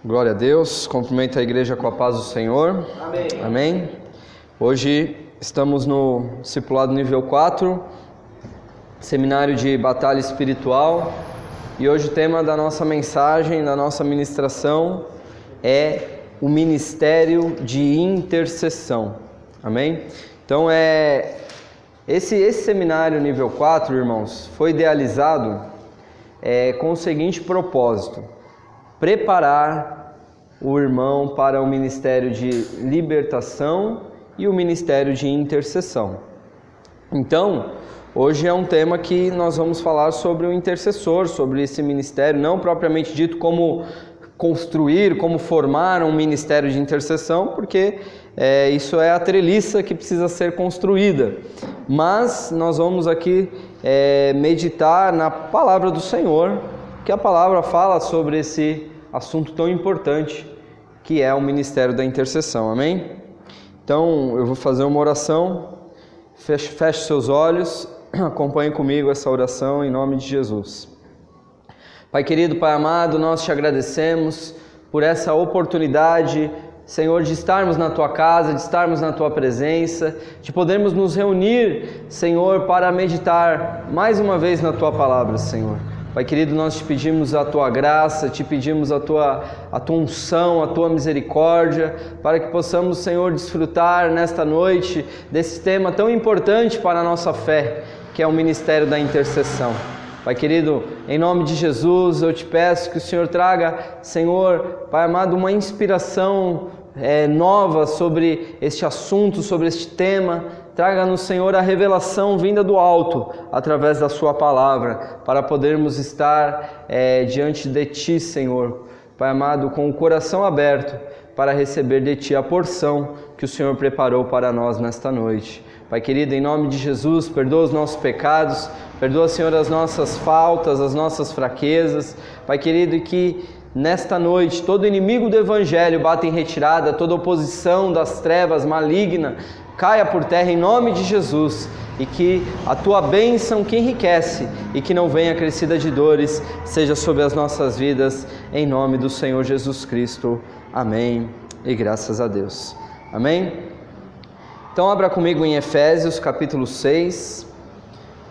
Glória a Deus, cumprimento a igreja com a paz do Senhor. Amém. Amém. Hoje estamos no discipulado nível 4, seminário de batalha espiritual, e hoje o tema da nossa mensagem, da nossa ministração é o ministério de intercessão. Amém? Então esse seminário nível 4, irmãos, foi idealizado com o seguinte propósito: preparar o irmão para o ministério de libertação e o ministério de intercessão. Então, hoje é um tema que nós vamos falar sobre o intercessor, sobre esse ministério, não propriamente dito como construir, como formar um ministério de intercessão, porque isso é a treliça que precisa ser construída. Mas nós vamos aqui meditar na palavra do Senhor, que a palavra fala sobre esse assunto tão importante que é o ministério da intercessão. Amém? Então eu vou fazer uma oração. Feche seus olhos, acompanhe comigo essa oração em nome de Jesus. Pai querido, Pai amado, nós te agradecemos por essa oportunidade, Senhor, de estarmos na Tua casa, de estarmos na Tua presença, de podermos nos reunir, Senhor, para meditar mais uma vez na Tua palavra, Senhor. Pai querido, nós te pedimos a Tua graça, te pedimos a Tua unção, a Tua misericórdia, para que possamos, Senhor, desfrutar nesta noite desse tema tão importante para a nossa fé, que é o ministério da intercessão. Pai querido, em nome de Jesus, eu te peço que o Senhor traga, Senhor, Pai amado, uma inspiração nova sobre este assunto, sobre este tema. Traga-nos, Senhor, a revelação vinda do alto, através da Sua palavra, para podermos estar diante de Ti, Senhor, Pai amado, com o coração aberto, para receber de Ti a porção que o Senhor preparou para nós nesta noite. Pai querido, em nome de Jesus, perdoa os nossos pecados, perdoa, Senhor, as nossas faltas, as nossas fraquezas. Pai querido, e que nesta noite todo inimigo do Evangelho bata em retirada, toda oposição das trevas maligna caia por terra em nome de Jesus, e que a Tua bênção que enriquece e que não venha acrescida de dores seja sobre as nossas vidas, em nome do Senhor Jesus Cristo. Amém e graças a Deus. Amém? Então abra comigo em Efésios capítulo 6,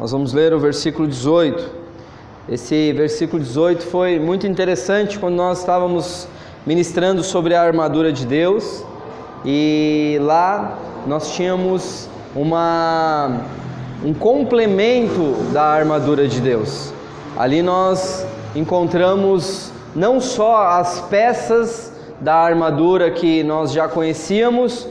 nós vamos ler o versículo 18. Esse versículo 18 foi muito interessante quando nós estávamos ministrando sobre a armadura de Deus, e lá nós tínhamos um complemento da armadura de Deus. Ali nós encontramos não só as peças da armadura que nós já conhecíamos,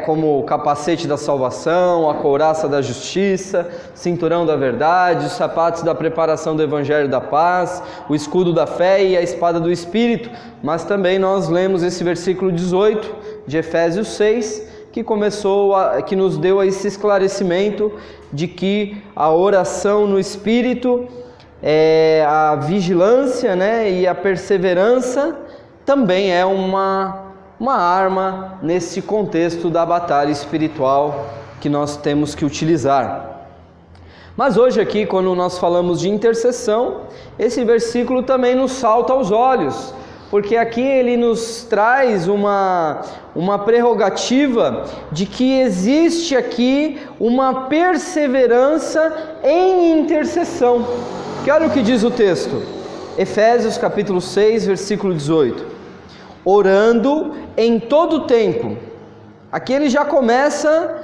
como o capacete da salvação, a couraça da justiça, cinturão da verdade, os sapatos da preparação do evangelho da paz, o escudo da fé e a espada do Espírito, mas também nós lemos esse versículo 18 de Efésios 6, que nos deu esse esclarecimento de que a oração no Espírito, a vigilância, e a perseverança também é uma arma nesse contexto da batalha espiritual que nós temos que utilizar. Mas hoje aqui, quando nós falamos de intercessão, esse versículo também nos salta aos olhos, porque aqui ele nos traz uma prerrogativa de que existe aqui uma perseverança em intercessão. Que olha o que diz o texto, Efésios capítulo 6, versículo 18. Orando em todo tempo. Aqui ele já começa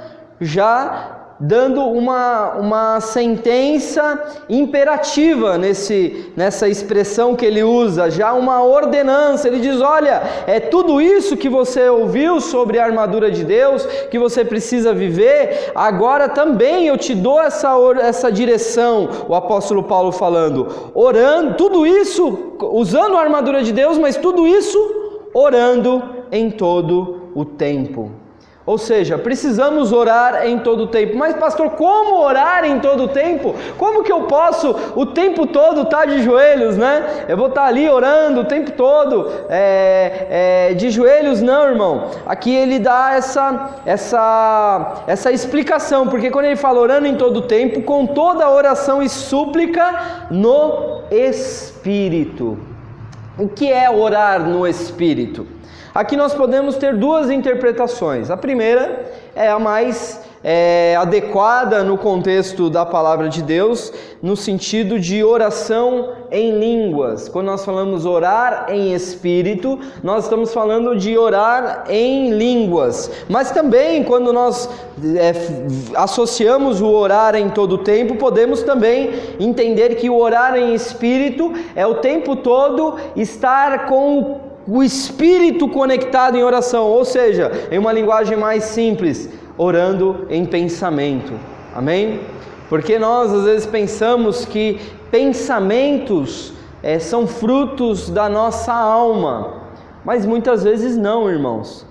dando uma sentença imperativa nessa expressão que ele usa, já uma ordenança. Ele diz: olha, é tudo isso que você ouviu sobre a armadura de Deus, que você precisa viver, agora também eu te dou essa direção. O apóstolo Paulo falando, orando, tudo isso, usando a armadura de Deus, mas tudo isso orando em todo o tempo. Ou seja, precisamos orar em todo o tempo. Mas pastor, como orar em todo o tempo? Como que eu posso o tempo todo estar de joelhos, Eu vou estar ali orando o tempo todo, de joelhos? Não, irmão. Aqui ele dá essa explicação, porque quando ele fala orando em todo o tempo, com toda oração e súplica no Espírito. O que é orar no Espírito? Aqui nós podemos ter duas interpretações. A primeira é a mais adequada no contexto da palavra de Deus, no sentido de oração em línguas. Quando nós falamos orar em espírito, nós estamos falando de orar em línguas. Mas também, quando nós associamos o orar em todo o tempo, podemos também entender que o orar em espírito é o tempo todo estar com o espírito conectado em oração, ou seja, em uma linguagem mais simples, orando em pensamento. Amém? Porque nós às vezes pensamos que pensamentos são frutos da nossa alma, mas muitas vezes não, irmãos.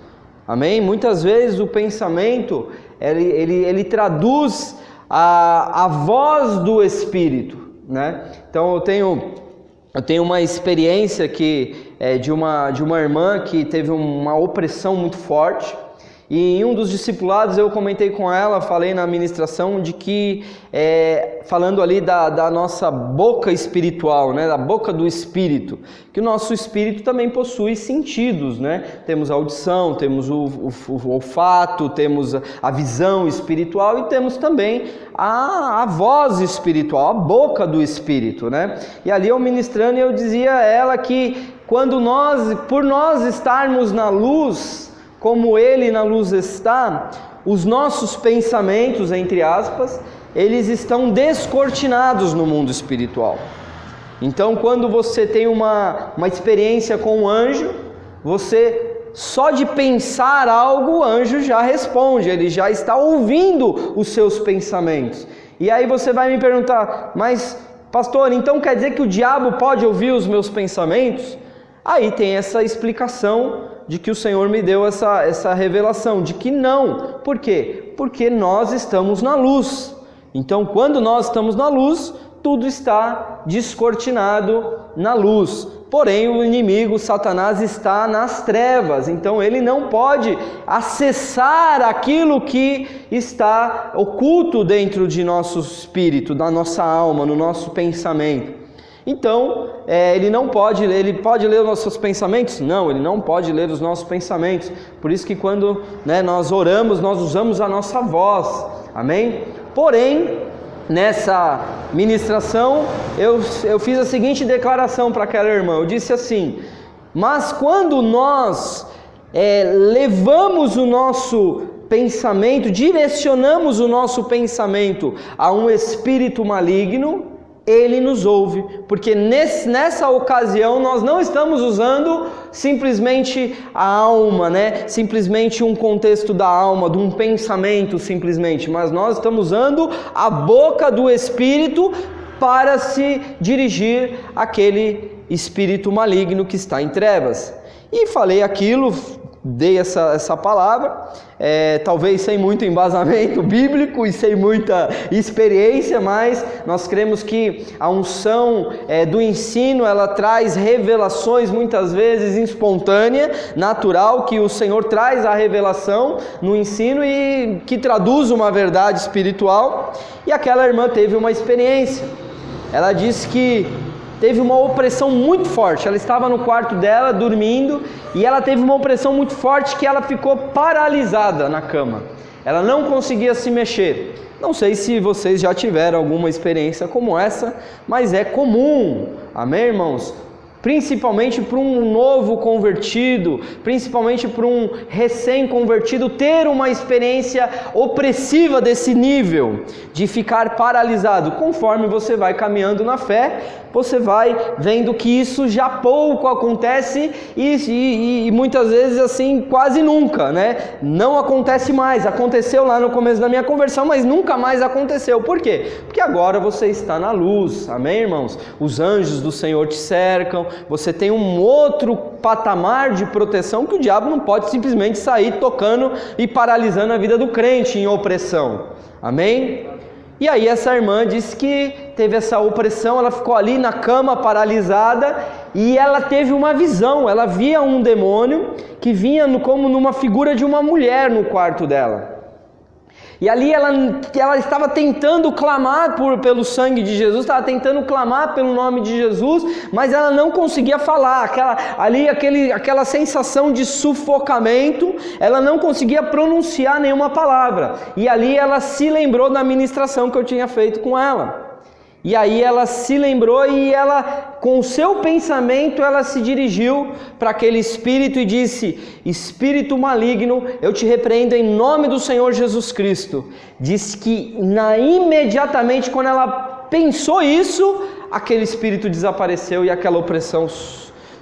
Amém? Muitas vezes o pensamento ele traduz a voz do Espírito, né? Então eu tenho uma experiência de uma irmã que teve uma opressão muito forte. E em um dos discipulados eu comentei com ela, falei na ministração de que, falando ali da nossa boca espiritual, né, da boca do Espírito, que o nosso Espírito também possui sentidos, né? Temos a audição, temos o olfato, temos a visão espiritual e temos também a voz espiritual, a boca do Espírito, né? E ali eu ministrando, eu dizia a ela que por nós estarmos na luz, como Ele na luz está, os nossos pensamentos, entre aspas, eles estão descortinados no mundo espiritual. Então, quando você tem uma experiência com um anjo, você só de pensar algo, o anjo já responde, ele já está ouvindo os seus pensamentos. E aí você vai me perguntar, mas pastor, então quer dizer que o diabo pode ouvir os meus pensamentos? Aí tem essa explicação de que o Senhor me deu essa revelação, de que não. Por quê? Porque nós estamos na luz. Então, quando nós estamos na luz, tudo está descortinado na luz. Porém, o inimigo, Satanás, está nas trevas. Então, ele não pode acessar aquilo que está oculto dentro de nosso espírito, da nossa alma, no nosso pensamento. Então, ele pode ler os nossos pensamentos? Não, ele não pode ler os nossos pensamentos. Por isso que quando nós oramos, nós usamos a nossa voz. Amém? Porém, nessa ministração, eu fiz a seguinte declaração para aquela irmã. Eu disse assim, mas quando nós levamos o nosso pensamento, direcionamos o nosso pensamento a um espírito maligno, Ele nos ouve, porque nessa ocasião nós não estamos usando simplesmente a alma, né? Simplesmente um contexto da alma, de um pensamento simplesmente, mas nós estamos usando a boca do Espírito para se dirigir àquele espírito maligno que está em trevas. E falei aquilo, dei essa palavra, talvez sem muito embasamento bíblico e sem muita experiência, mas nós cremos que a unção do ensino, ela traz revelações muitas vezes espontânea, natural, que o Senhor traz a revelação no ensino e que traduz uma verdade espiritual. E aquela irmã teve uma experiência, ela disse que teve uma opressão muito forte. Ela estava no quarto dela dormindo e ela teve uma opressão muito forte que ela ficou paralisada na cama. Ela não conseguia se mexer. Não sei se vocês já tiveram alguma experiência como essa, mas é comum. Amém, irmãos? Principalmente para um novo convertido, principalmente para um recém-convertido, ter uma experiência opressiva desse nível, de ficar paralisado. Conforme você vai caminhando na fé, você vai vendo que isso já pouco acontece e muitas vezes assim, quase nunca, né? Não acontece mais. Aconteceu lá no começo da minha conversão, mas nunca mais aconteceu. Por quê? Porque agora você está na luz, amém, irmãos? Os anjos do Senhor te cercam, você tem um outro patamar de proteção que o diabo não pode simplesmente sair tocando e paralisando a vida do crente em opressão, amém? E aí essa irmã disse que teve essa opressão, ela ficou ali na cama paralisada e ela teve uma visão, ela via um demônio que vinha como numa figura de uma mulher no quarto dela. E ali ela estava tentando clamar pelo sangue de Jesus, estava tentando clamar pelo nome de Jesus, mas ela não conseguia falar, aquela sensação de sufocamento, ela não conseguia pronunciar nenhuma palavra. E ali ela se lembrou da ministração que eu tinha feito com ela. E aí ela se lembrou e ela, com o seu pensamento, ela se dirigiu para aquele espírito e disse: espírito maligno, eu te repreendo em nome do Senhor Jesus Cristo. Diz que imediatamente quando ela pensou isso, aquele espírito desapareceu e aquela opressão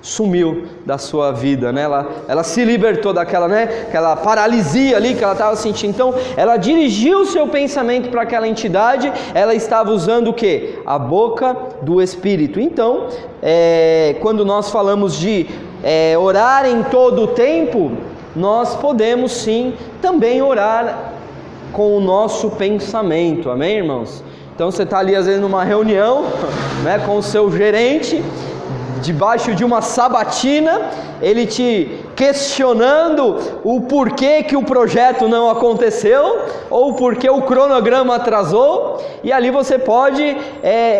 sumiu da sua vida, né? Ela se libertou aquela paralisia ali que ela estava sentindo. Então, ela dirigiu o seu pensamento para aquela entidade, ela estava usando o quê? A boca do Espírito. Então, quando nós falamos de orar em todo o tempo, nós podemos sim também orar com o nosso pensamento, amém, irmãos? Então, você está ali às vezes numa reunião, né, com o seu gerente, debaixo de uma sabatina, ele te questionando o porquê que o projeto não aconteceu, ou porquê o cronograma atrasou, e ali você pode,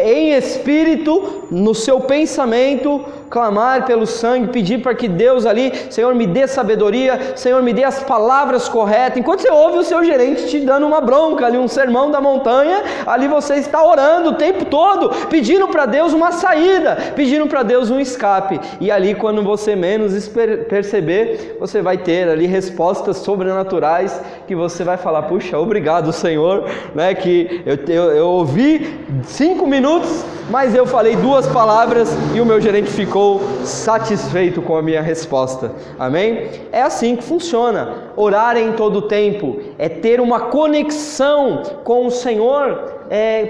em espírito, no seu pensamento, clamar pelo sangue, pedir para que Deus ali, Senhor, me dê sabedoria, Senhor, me dê as palavras corretas. Enquanto você ouve o seu gerente te dando uma bronca ali, um sermão da montanha, ali você está orando o tempo todo, pedindo para Deus uma saída, pedindo para Deus um escape. E ali, quando você menos perceber, você vai ter ali respostas sobrenaturais que você vai falar: puxa, obrigado, Senhor, né, que eu ouvi 5 minutos, mas eu falei 2 palavras e o meu gerente ficou satisfeito com a minha resposta, amém? É assim que funciona. Orar em todo o tempo é ter uma conexão com o Senhor,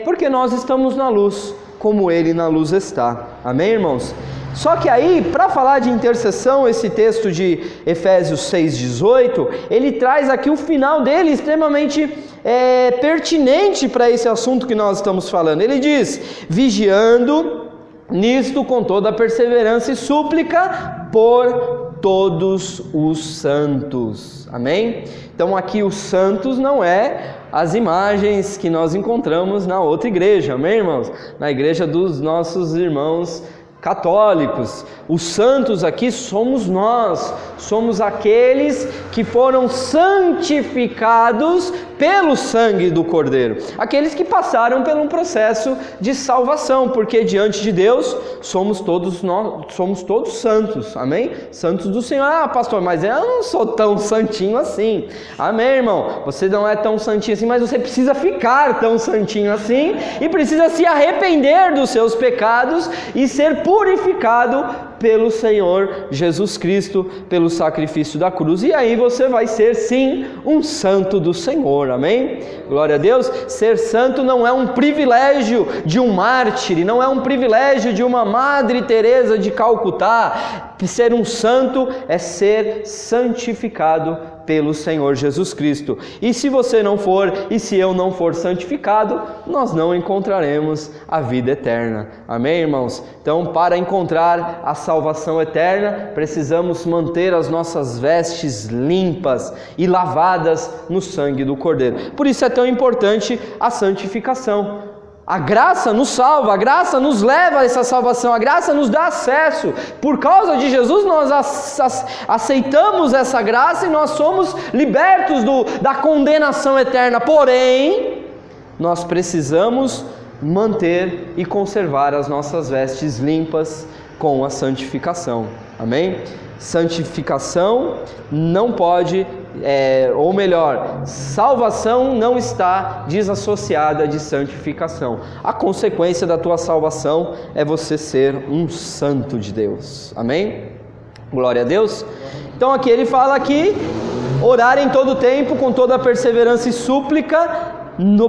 porque nós estamos na luz, como Ele na luz está, amém, irmãos? Só que aí, para falar de intercessão, esse texto de Efésios 6,18, ele traz aqui o final dele extremamente pertinente para esse assunto que nós estamos falando. Ele diz: vigiando nisto com toda perseverança e súplica por todos os santos, amém? Então aqui os santos não as imagens que nós encontramos na outra igreja, amém, irmãos? Na igreja dos nossos irmãos católicos. Os santos aqui somos nós, somos aqueles que foram santificados pelo sangue do Cordeiro, aqueles que passaram por um processo de salvação, porque diante de Deus somos todos santos, amém? Santos do Senhor. Ah, pastor, mas eu não sou tão santinho assim, amém, irmão? Você não é tão santinho assim, mas você precisa ficar tão santinho assim, e precisa se arrepender dos seus pecados e ser purificado pelo Senhor Jesus Cristo, pelo sacrifício da cruz, e aí você vai ser sim um santo do Senhor, amém? Glória a Deus. Ser santo não é um privilégio de um mártir, não é um privilégio de uma Madre Teresa de Calcutá. Ser um santo é ser santificado pelo Senhor Jesus Cristo. E se você não for, e se eu não for santificado, nós não encontraremos a vida eterna. Amém, irmãos? Então, para encontrar a salvação eterna, precisamos manter as nossas vestes limpas e lavadas no sangue do Cordeiro. Por isso é tão importante a santificação. A graça nos salva, a graça nos leva a essa salvação, a graça nos dá acesso. Por causa de Jesus nós aceitamos essa graça e nós somos libertos da condenação eterna. Porém, nós precisamos manter e conservar as nossas vestes limpas com a santificação. Amém? Santificação não pode, ou melhor, salvação não está desassociada de santificação. A consequência da tua salvação é você ser um santo de Deus. Amém? Glória a Deus. Então aqui ele fala que orar em todo tempo com toda perseverança e súplica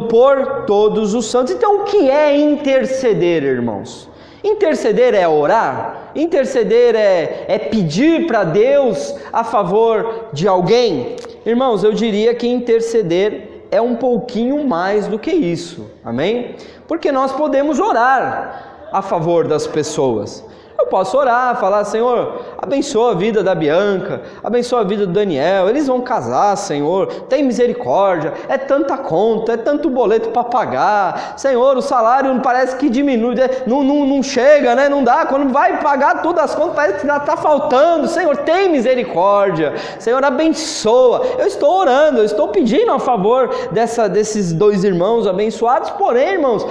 por todos os santos. Então o que é interceder, irmãos? Interceder é orar? Interceder é pedir para Deus a favor de alguém? Irmãos, eu diria que interceder é um pouquinho mais do que isso, amém? Porque nós podemos orar a favor das pessoas. Eu posso orar, falar: Senhor, abençoa a vida da Bianca, abençoa a vida do Daniel, eles vão casar, Senhor, tem misericórdia, é tanta conta, é tanto boleto para pagar, Senhor, o salário parece que diminui, não chega, né? Não dá, quando vai pagar todas as contas parece que está faltando. Senhor, tem misericórdia, Senhor, abençoa. Eu estou orando, eu estou pedindo a favor desses dois irmãos abençoados. Porém, irmãos,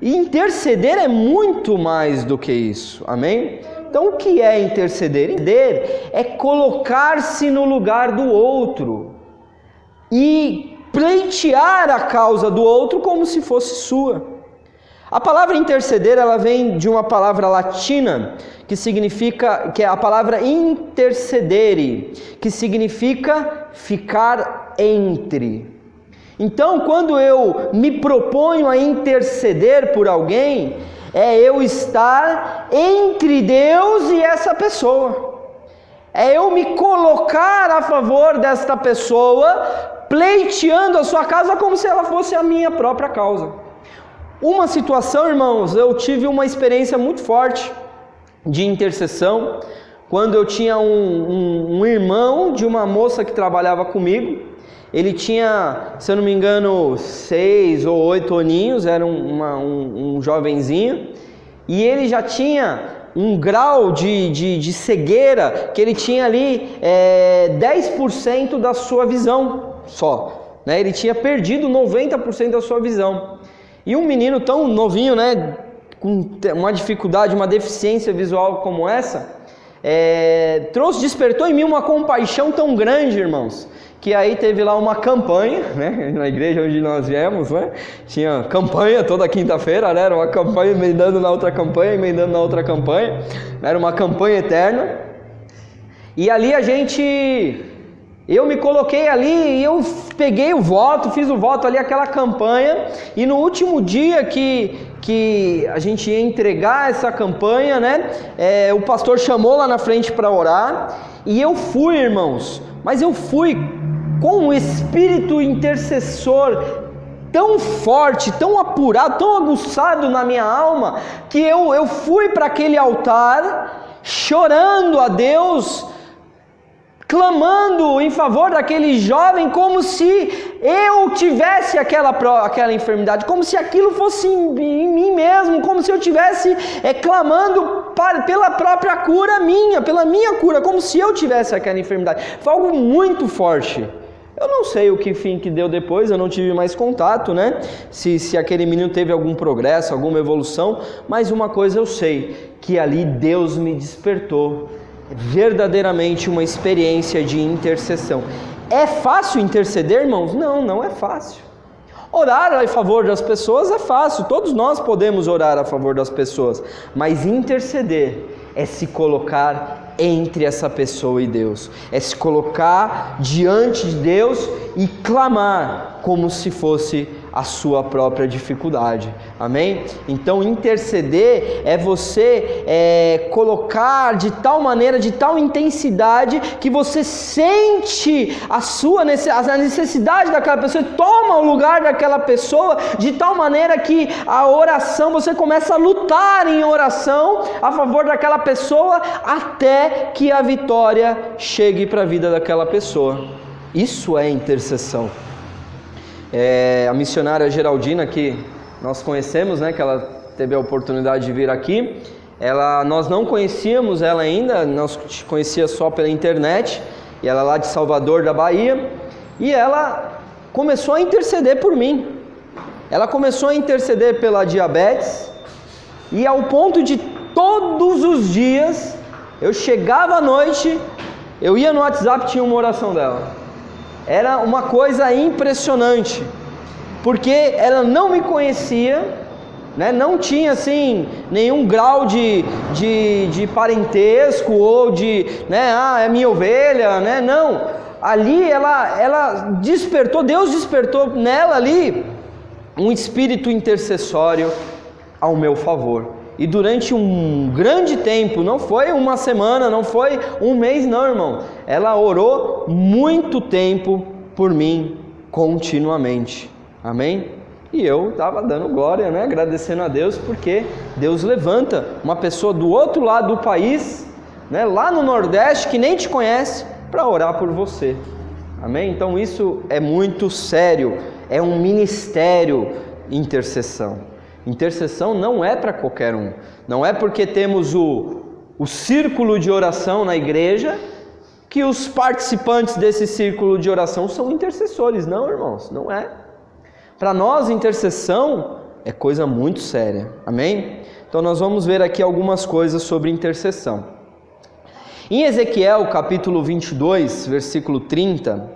interceder é muito mais do que isso, amém? Então, o que é interceder? Interceder é colocar-se no lugar do outro e pleitear a causa do outro como se fosse sua. A palavra interceder, ela vem de uma palavra latina que é a palavra intercedere, que significa ficar entre. Então, quando eu me proponho a interceder por alguém, é eu estar entre Deus e essa pessoa. É eu me colocar a favor desta pessoa, pleiteando a sua causa como se ela fosse a minha própria causa. Uma situação, irmãos, eu tive uma experiência muito forte de intercessão, quando eu tinha um irmão de uma moça que trabalhava comigo. Ele tinha, se eu não me engano, 6 ou 8 aninhos, era um jovenzinho, e ele já tinha um grau de cegueira, que ele tinha ali 10% da sua visão só, né? Ele tinha perdido 90% da sua visão. E um menino tão novinho, né, com uma dificuldade, uma deficiência visual como essa, despertou em mim uma compaixão tão grande, irmãos, que aí teve lá uma campanha, né, na igreja onde nós viemos, né, tinha campanha toda quinta-feira, né, era uma campanha emendando na outra campanha, emendando na outra campanha, era uma campanha eterna, e ali eu me coloquei ali e eu peguei o voto, fiz o voto ali, aquela campanha, e no último dia que a gente ia entregar essa campanha, né, o pastor chamou lá na frente para orar, e eu fui, irmãos, mas eu fui com um espírito intercessor tão forte, tão apurado, tão aguçado na minha alma, que eu fui para aquele altar, chorando a Deus, clamando em favor daquele jovem, como se eu tivesse aquela enfermidade, como se aquilo fosse em mim mesmo, como se eu tivesse clamando pela própria cura minha, pela minha cura, como se eu tivesse aquela enfermidade. Foi algo muito forte. Eu não sei o que fim que deu depois, eu não tive mais contato, né? Se aquele menino teve algum progresso, alguma evolução, mas uma coisa eu sei, que ali Deus me despertou verdadeiramente uma experiência de intercessão. É fácil interceder, irmãos? Não, não é fácil. Orar a favor das pessoas é fácil, todos nós podemos orar a favor das pessoas, mas interceder é se colocar entre essa pessoa e Deus, é se colocar diante de Deus e clamar como se fosse a sua própria dificuldade, amém? Então interceder é você colocar de tal maneira, de tal intensidade, que você sente a necessidade daquela pessoa, e toma o lugar daquela pessoa, de tal maneira que a oração, você começa a lutar em oração a favor daquela pessoa, até que a vitória chegue para a vida daquela pessoa. Isso é intercessão. A missionária Geraldina, que nós conhecemos, né, que ela teve a oportunidade de vir aqui, nós não conhecíamos ela ainda, nós conhecia só pela internet, e ela é lá de Salvador, da Bahia, e ela começou a interceder por mim. Ela começou a interceder pela diabetes, e ao ponto de todos os dias, eu chegava à noite, eu ia no WhatsApp, tinha uma oração dela. Era uma coisa impressionante, porque ela não me conhecia, né? Não tinha assim nenhum grau de parentesco ou de, né, é minha ovelha, né? Não, ali ela despertou, Deus despertou nela ali um espírito intercessório ao meu favor. E durante um grande tempo, não foi uma semana, não foi um mês não, irmão, ela orou muito tempo por mim, continuamente, amém? E eu estava dando glória, né? Agradecendo a Deus, porque Deus levanta uma pessoa do outro lado do país, né? Lá no Nordeste, que nem te conhece, para orar por você. Amém? Então isso é muito sério, é um ministério, intercessão. Intercessão não é para qualquer um, não é porque temos o círculo de oração na igreja que os participantes desse círculo de oração são intercessores. Não, irmãos, não é. Para nós, intercessão é coisa muito séria. Amém? Então nós vamos ver aqui algumas coisas sobre intercessão. Em Ezequiel capítulo 22, versículo 30,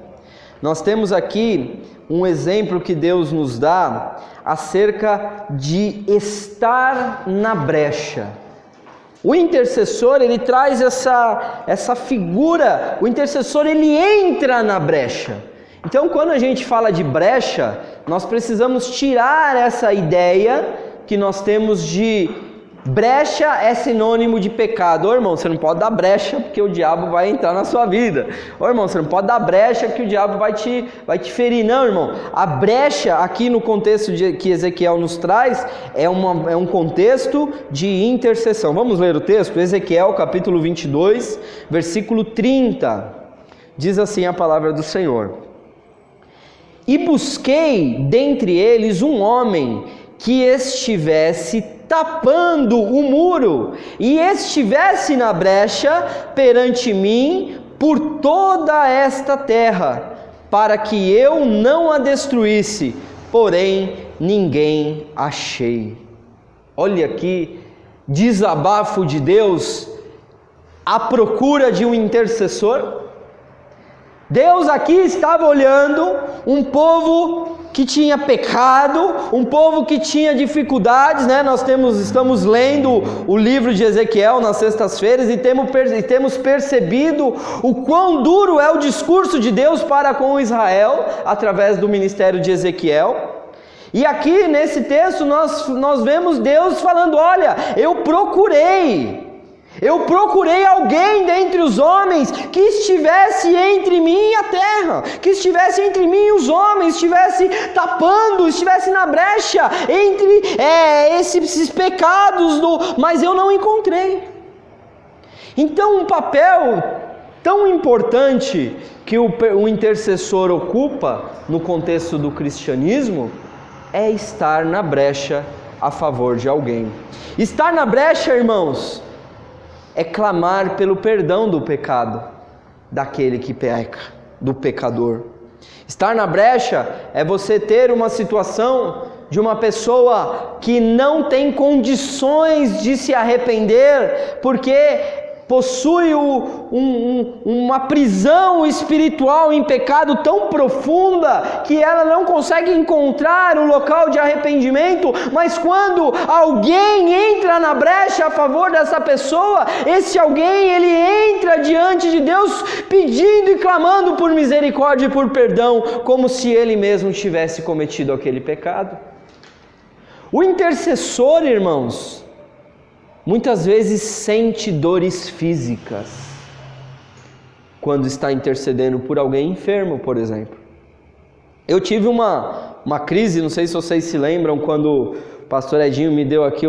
nós temos aqui um exemplo que Deus nos dá acerca de estar na brecha. O intercessor, ele traz essa figura, o intercessor, ele entra na brecha. Então, quando a gente fala de brecha, nós precisamos tirar essa ideia que nós temos de brecha é sinônimo de pecado. Ô irmão, você não pode dar brecha porque o diabo vai entrar na sua vida. Ô irmão, você não pode dar brecha que o diabo vai te ferir. Não, irmão. A brecha aqui no contexto que Ezequiel nos traz é um contexto de intercessão. Vamos ler o texto? Ezequiel capítulo 22, versículo 30. Diz assim a palavra do Senhor: E busquei dentre eles um homem que estivesse tapando o muro e estivesse na brecha perante mim por toda esta terra, para que eu não a destruísse, porém ninguém achei. Olha aqui, desabafo de Deus à procura de um intercessor. Deus aqui estava olhando um povo que tinha pecado, um povo que tinha dificuldades, né? Nós estamos lendo o livro de Ezequiel nas sextas-feiras e temos percebido o quão duro é o discurso de Deus para com Israel, através do ministério de Ezequiel. E aqui nesse texto nós vemos Deus falando: olha, eu procurei alguém dentre os homens que estivesse entre mim e a terra, que estivesse entre mim e os homens, estivesse tapando, estivesse na brecha entre esses pecados, mas eu não encontrei. Então um papel tão importante que o intercessor ocupa no contexto do cristianismo é estar na brecha a favor de alguém. Estar na brecha, irmãos, é clamar pelo perdão do pecado daquele que peca, do pecador. Estar na brecha é você ter uma situação de uma pessoa que não tem condições de se arrepender, porque possui uma prisão espiritual em pecado tão profunda que ela não consegue encontrar um local de arrependimento. Mas quando alguém entra na brecha a favor dessa pessoa, esse alguém, ele entra diante de Deus pedindo e clamando por misericórdia e por perdão, como se ele mesmo tivesse cometido aquele pecado. O intercessor, irmãos, muitas vezes sente dores físicas quando está intercedendo por alguém enfermo, por exemplo. Eu tive uma crise, não sei se vocês se lembram, quando o pastor Edinho me deu aqui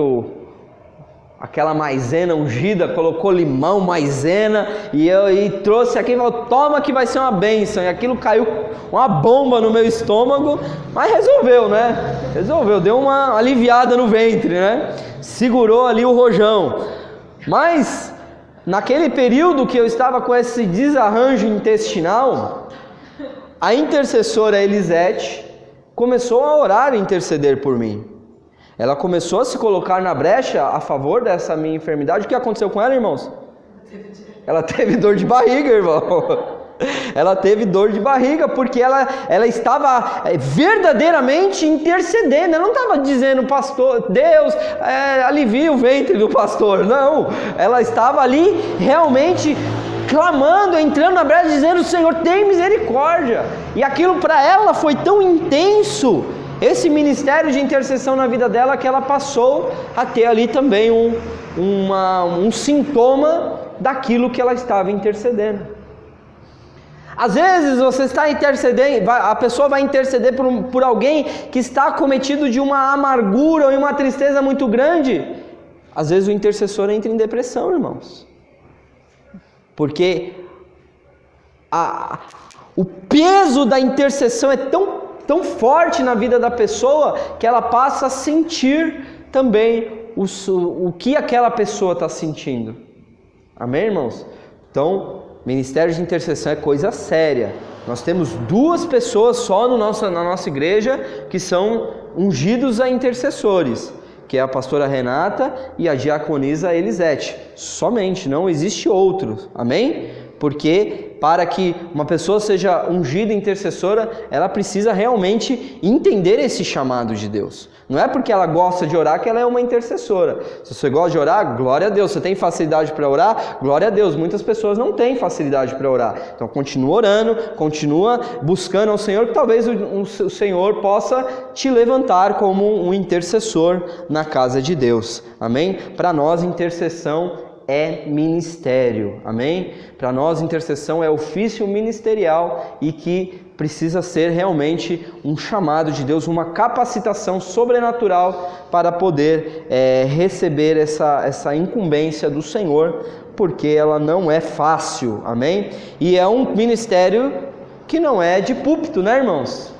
aquela maisena ungida, colocou limão, maisena, e trouxe aqui e falou: toma que vai ser uma bênção. E aquilo caiu uma bomba no meu estômago, mas resolveu, né? Resolveu, deu uma aliviada no ventre, né? Segurou ali o rojão. Mas naquele período que eu estava com esse desarranjo intestinal, a intercessora Elisete começou a orar e interceder por mim. Ela começou a se colocar na brecha a favor dessa minha enfermidade. O que aconteceu com ela, irmãos? Ela teve dor de barriga, irmão. Ela teve dor de barriga porque ela estava verdadeiramente intercedendo. Ela não estava dizendo: pastor, Deus, alivia o ventre do pastor. Não, ela estava ali realmente clamando, entrando na brecha, dizendo: Senhor, tem misericórdia. E aquilo para ela foi tão intenso, esse ministério de intercessão na vida dela, que ela passou a ter ali também um sintoma daquilo que ela estava intercedendo. Às vezes você está intercedendo, a pessoa vai interceder por alguém que está acometido de uma amargura ou uma tristeza muito grande. Às vezes o intercessor entra em depressão, irmãos. Porque o peso da intercessão é tão forte na vida da pessoa que ela passa a sentir também o que aquela pessoa está sentindo. Amém, irmãos? Então, ministério de intercessão é coisa séria. Nós temos 2 pessoas só na nossa igreja que são ungidos a intercessores, que é a pastora Renata e a diaconisa Elisete. Somente, não existe outro. Amém? Porque para que uma pessoa seja ungida intercessora, ela precisa realmente entender esse chamado de Deus. Não é porque ela gosta de orar que ela é uma intercessora. Se você gosta de orar, glória a Deus. Você tem facilidade para orar? Glória a Deus. Muitas pessoas não têm facilidade para orar. Então continua orando, continua buscando ao Senhor, que talvez o Senhor possa te levantar como um intercessor na casa de Deus. Amém? Para nós, intercessão é ministério, amém? Para nós, intercessão é ofício ministerial e que precisa ser realmente um chamado de Deus, uma capacitação sobrenatural para poder receber essa incumbência do Senhor, porque ela não é fácil, amém? E é um ministério que não é de púlpito, né, irmãos?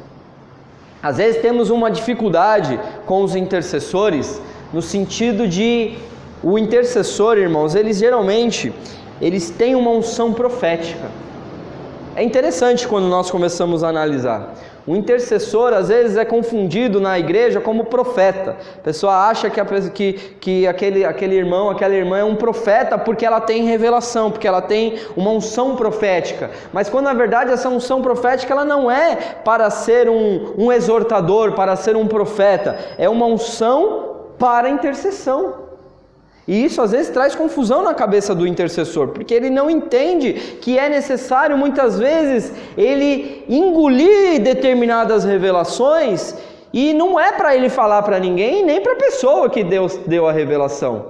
Às vezes temos uma dificuldade com os intercessores, no sentido de o intercessor, irmãos, eles têm uma unção profética. É interessante quando nós começamos a analisar. O intercessor, às vezes, é confundido na igreja como profeta. A pessoa acha que aquele irmão, aquela irmã é um profeta porque ela tem revelação, porque ela tem uma unção profética. Mas quando, na verdade, essa unção profética ela não é para ser um exortador, para ser um profeta. É uma unção para intercessão. E isso às vezes traz confusão na cabeça do intercessor, porque ele não entende que é necessário muitas vezes ele engolir determinadas revelações, e não é para ele falar para ninguém, nem para a pessoa que Deus deu a revelação.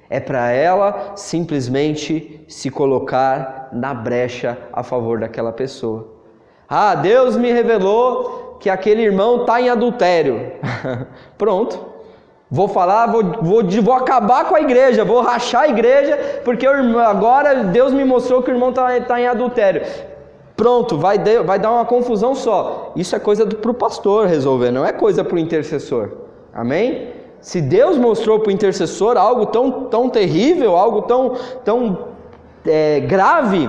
É para ela simplesmente se colocar na brecha a favor daquela pessoa. Ah, Deus me revelou que aquele irmão está em adultério. Pronto. Vou falar, vou acabar com a igreja, vou rachar a igreja, porque agora Deus me mostrou que o irmão está em adultério. Pronto, vai dar uma confusão só. Isso é coisa para o pastor resolver, não é coisa para o intercessor. Amém? Se Deus mostrou para o intercessor algo tão terrível, algo tão grave,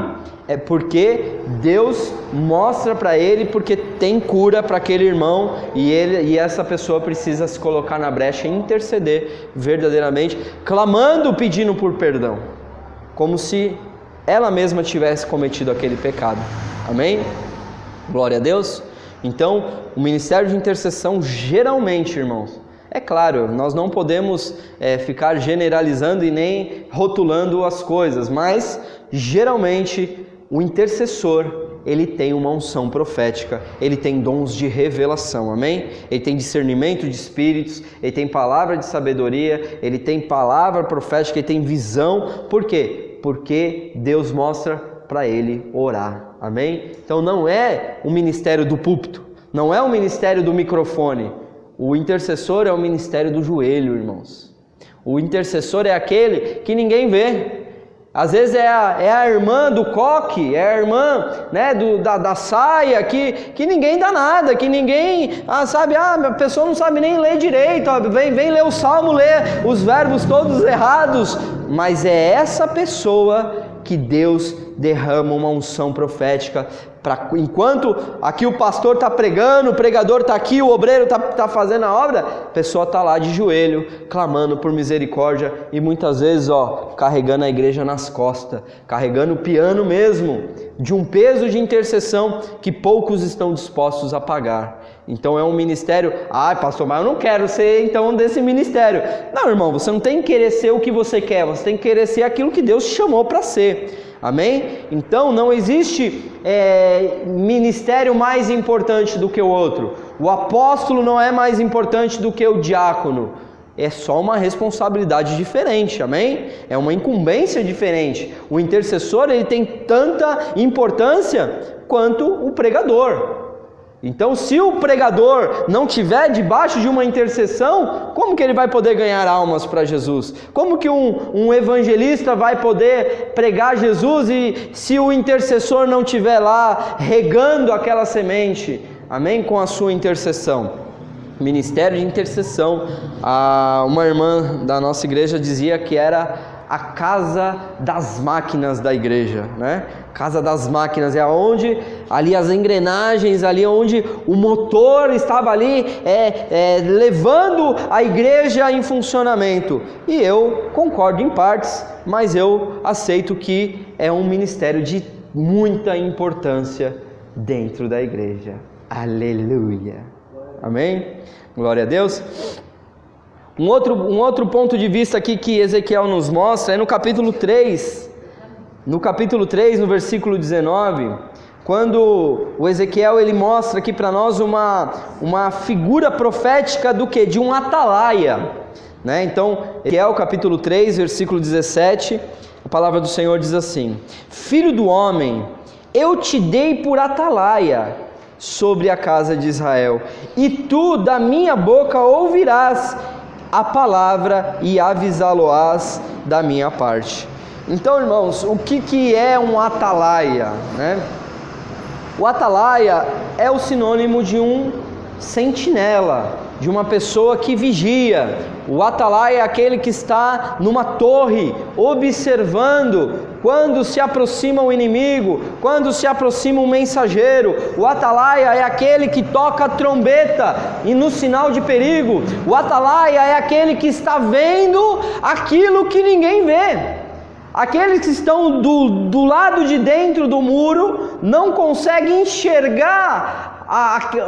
é porque Deus mostra para ele, porque tem cura para aquele irmão, e essa pessoa precisa se colocar na brecha e interceder verdadeiramente, clamando, pedindo por perdão, como se ela mesma tivesse cometido aquele pecado. Amém? Glória a Deus. Então, o ministério de intercessão geralmente, irmãos, é claro, nós não podemos ficar generalizando e nem rotulando as coisas, mas geralmente o intercessor, ele tem uma unção profética, ele tem dons de revelação, amém? Ele tem discernimento de espíritos, ele tem palavra de sabedoria, ele tem palavra profética, ele tem visão. Por quê? Porque Deus mostra para ele orar, amém? Então não é o ministério do púlpito, não é o ministério do microfone. O intercessor é o ministério do joelho, irmãos. O intercessor é aquele que ninguém vê. Às vezes é a irmã do coque, é a irmã, né, da saia, que ninguém dá nada, que ninguém, a pessoa não sabe nem ler direito, vem ler o salmo, ler os verbos todos errados, mas é essa pessoa que Deus derrama uma unção profética, enquanto aqui o pastor está pregando, o pregador está aqui, o obreiro está fazendo a obra, a pessoa está lá de joelho, clamando por misericórdia, e muitas vezes carregando a igreja nas costas, carregando o piano mesmo, de um peso de intercessão que poucos estão dispostos a pagar. Então é um ministério, pastor, mas eu não quero ser então desse ministério. Não, irmão, você não tem que querer ser o que você quer, você tem que querer ser aquilo que Deus te chamou para ser. Amém? Então não existe ministério mais importante do que o outro. O apóstolo não é mais importante do que o diácono. é só uma responsabilidade diferente, amém? É uma incumbência diferente. O intercessor, ele tem tanta importância quanto o pregador. Então, se o pregador não tiver debaixo de uma intercessão, como que ele vai poder ganhar almas para Jesus? Como que um evangelista vai poder pregar Jesus e se o intercessor não tiver lá regando aquela semente, amém? Com a sua intercessão. Ministério de intercessão. Uma irmã da nossa igreja dizia que era a casa das máquinas da igreja, né? Casa das máquinas é onde ali as engrenagens, ali onde o motor estava ali levando a igreja em funcionamento. E eu concordo em partes, mas eu aceito que é um ministério de muita importância dentro da igreja. Aleluia. Amém? Glória a Deus. Um outro ponto de vista aqui que Ezequiel nos mostra é no capítulo 3. No capítulo 3, no versículo 19, quando o Ezequiel ele mostra aqui para nós uma figura profética do que? De um atalaia, né? Então, Ezequiel capítulo 3, versículo 17, a palavra do Senhor diz assim: Filho do homem, eu te dei por atalaia sobre a casa de Israel, e tu da minha boca ouvirás a palavra e avisá-lo-ás da minha parte. Então, irmãos, o que é um atalaia, né? O atalaia é o sinônimo de um sentinela, de uma pessoa que vigia. O atalaia é aquele que está numa torre, observando quando se aproxima o inimigo, quando se aproxima um mensageiro. O atalaia é aquele que toca a trombeta e no sinal de perigo. O atalaia é aquele que está vendo aquilo que ninguém vê. Aqueles que estão do lado de dentro do muro não conseguem enxergar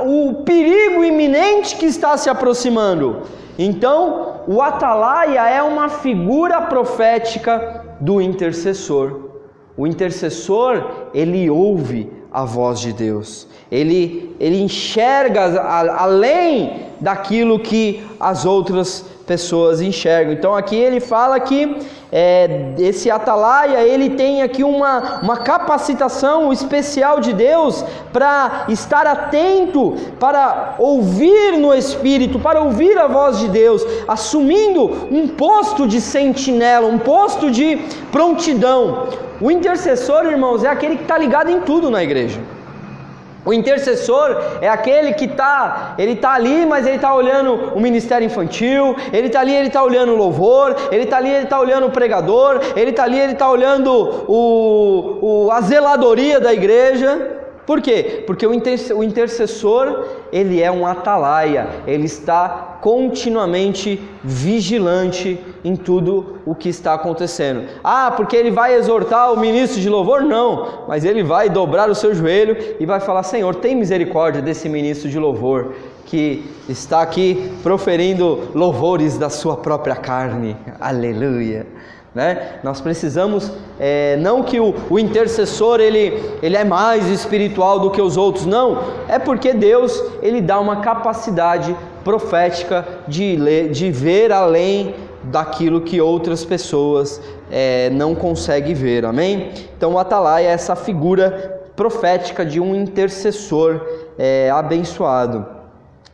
o perigo iminente que está se aproximando. Então, o atalaia é uma figura profética do intercessor. O intercessor, ele ouve a voz de Deus. Ele enxerga além daquilo que as outras pessoas enxergam. Então aqui ele fala que esse atalaia, ele tem aqui uma capacitação especial de Deus para estar atento, para ouvir no Espírito, para ouvir a voz de Deus, assumindo um posto de sentinela, um posto de prontidão. O intercessor, irmãos, é aquele que está ligado em tudo na igreja. O intercessor é aquele que ele está ali, mas ele está olhando o ministério infantil, ele está ali, ele está olhando o louvor, ele está ali, ele está olhando o pregador, ele está ali, ele está olhando a zeladoria da igreja. Por quê? Porque o intercessor, ele é um atalaia, ele está continuamente vigilante em tudo o que está acontecendo. Porque ele vai exortar o ministro de louvor? Não, mas ele vai dobrar o seu joelho e vai falar: Senhor, tem misericórdia desse ministro de louvor que está aqui proferindo louvores da sua própria carne. Aleluia. Né? Nós precisamos, não que o intercessor ele é mais espiritual do que os outros, não, é porque Deus ele dá uma capacidade profética de ver além daquilo que outras pessoas não conseguem ver, amém? Então o atalaia é essa figura profética de um intercessor abençoado.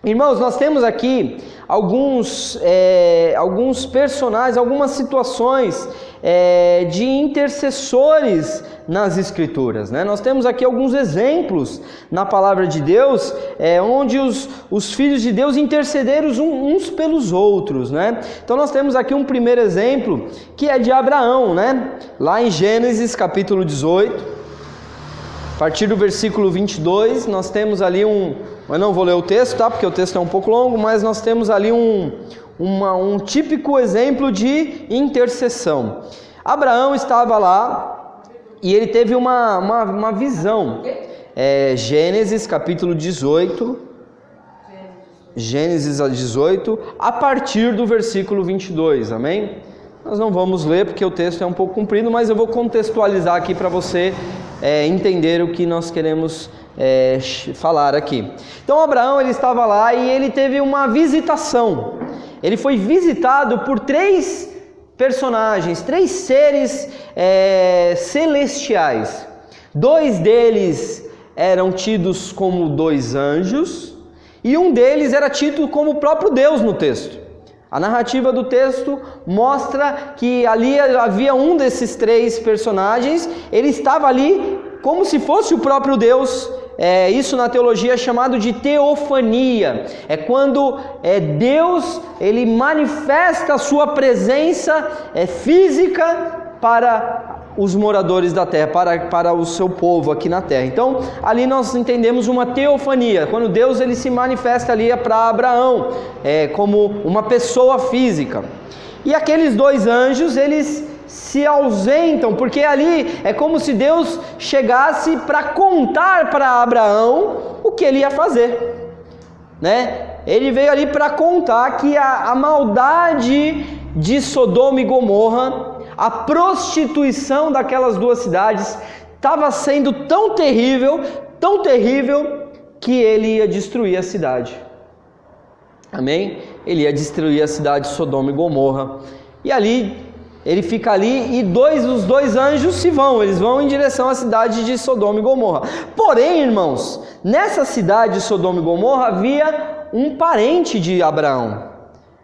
Irmãos, nós temos aqui alguns personagens, algumas situações de intercessores nas Escrituras, né? Nós temos aqui alguns exemplos na palavra de Deus, onde os filhos de Deus intercederam uns pelos outros, né? Então nós temos aqui um primeiro exemplo, que é de Abraão, né? Lá em Gênesis capítulo 18, a partir do versículo 22, nós temos ali eu não vou ler o texto, tá? Porque o texto é um pouco longo, mas nós temos ali um típico exemplo de intercessão. Abraão estava lá e ele teve uma visão. Gênesis capítulo 18, Gênesis 18, a partir do versículo 22, amém? Nós não vamos ler porque o texto é um pouco comprido, mas eu vou contextualizar aqui para você entender o que nós queremos falar aqui. Então Abraão ele estava lá e ele teve uma visitação. ele foi visitado por 3 personagens, 3 seres celestiais. 2 deles eram tidos como 2 anjos e um deles era tido como o próprio Deus no texto. A narrativa do texto mostra que ali havia um desses 3 personagens, ele estava ali como se fosse o próprio Deus. Isso na teologia é chamado de teofania. É quando Deus ele manifesta a sua presença física para os moradores da terra, para o seu povo aqui na terra. Então, ali nós entendemos uma teofania, quando Deus ele se manifesta ali para Abraão, como uma pessoa física. E aqueles 2 anjos, eles se ausentam, porque ali é como se Deus chegasse para contar para Abraão o que ele ia fazer, né? Ele veio ali para contar que a maldade de Sodoma e Gomorra, a prostituição daquelas 2 cidades estava sendo tão terrível, que ele ia destruir a cidade. Amém? Ele ia destruir a cidade de Sodoma e Gomorra. E ali, ele fica ali e os 2 anjos eles vão em direção à cidade de Sodoma e Gomorra. Porém, irmãos, nessa cidade de Sodoma e Gomorra havia um parente de Abraão.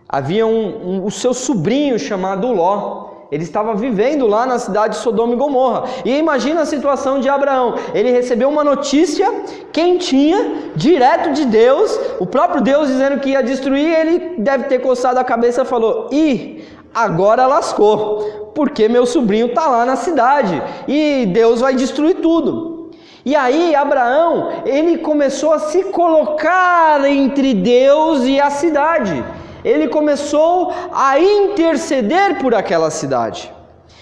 Havia o seu sobrinho chamado Ló. Ele estava vivendo lá na cidade de Sodoma e Gomorra. E imagina a situação de Abraão. Ele recebeu uma notícia quentinha, direto de Deus, o próprio Deus dizendo que ia destruir. Ele deve ter coçado a cabeça e falou: agora lascou, porque meu sobrinho está lá na cidade e Deus vai destruir tudo. E aí Abraão, ele começou a se colocar entre Deus e a cidade. Ele começou a interceder por aquela cidade.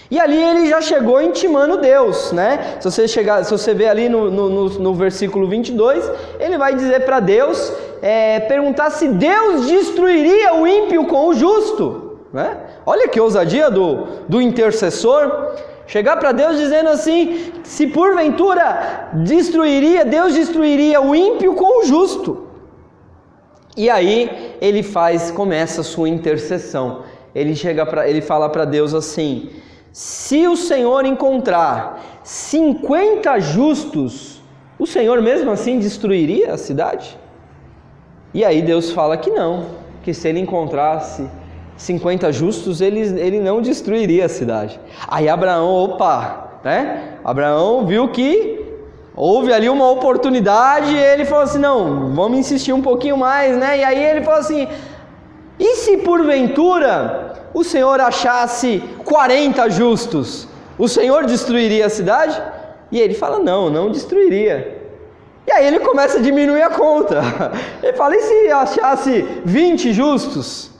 E ali ele já chegou intimando Deus, né? Se você ver ali no versículo 22, ele vai dizer para Deus, perguntar se Deus destruiria o ímpio com o justo, né? Olha que ousadia do intercessor. Chegar para Deus dizendo assim, se porventura Deus destruiria o ímpio com o justo. E aí ele começa a sua intercessão. Ele fala para Deus assim: se o Senhor encontrar 50 justos, o Senhor mesmo assim destruiria a cidade? E aí Deus fala que não, que se ele encontrasse 50 justos, ele não destruiria a cidade. Aí Abraão, Abraão viu que houve ali uma oportunidade e ele falou assim: não, vamos insistir um pouquinho mais, né? E aí ele falou assim: e se porventura o Senhor achasse 40 justos, o Senhor destruiria a cidade? E ele fala: não destruiria. E aí ele começa a diminuir a conta. Ele fala: e se achasse 20 justos?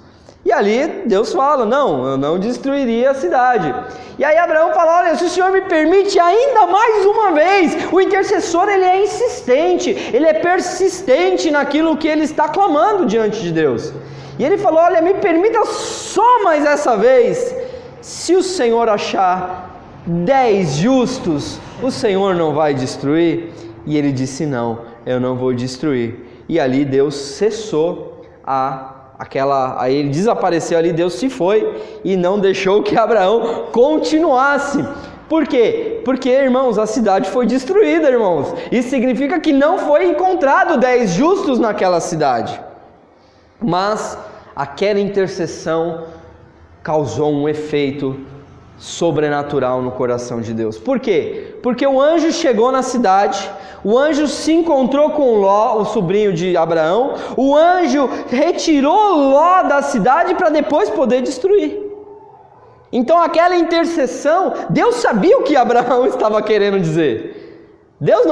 E ali Deus fala: não, eu não destruiria a cidade. E aí Abraão fala: olha, se o Senhor me permite ainda mais uma vez. O intercessor, ele é insistente, ele é persistente naquilo que ele está clamando diante de Deus. E ele falou: olha, me permita só mais essa vez. Se o Senhor achar 10 justos, o Senhor não vai destruir? E ele disse: não, eu não vou destruir. E ali Deus cessou aí ele desapareceu ali, Deus se foi e não deixou que Abraão continuasse. Por quê? Porque, irmãos, a cidade foi destruída, irmãos. Isso significa que não foi encontrado 10 justos naquela cidade. Mas aquela intercessão causou um efeito sobrenatural no coração de Deus. Por quê? Porque o anjo chegou na cidade, o anjo se encontrou com Ló, o sobrinho de Abraão, o anjo retirou Ló da cidade para depois poder destruir. Então aquela intercessão, Deus sabia o que Abraão estava querendo dizer. Deus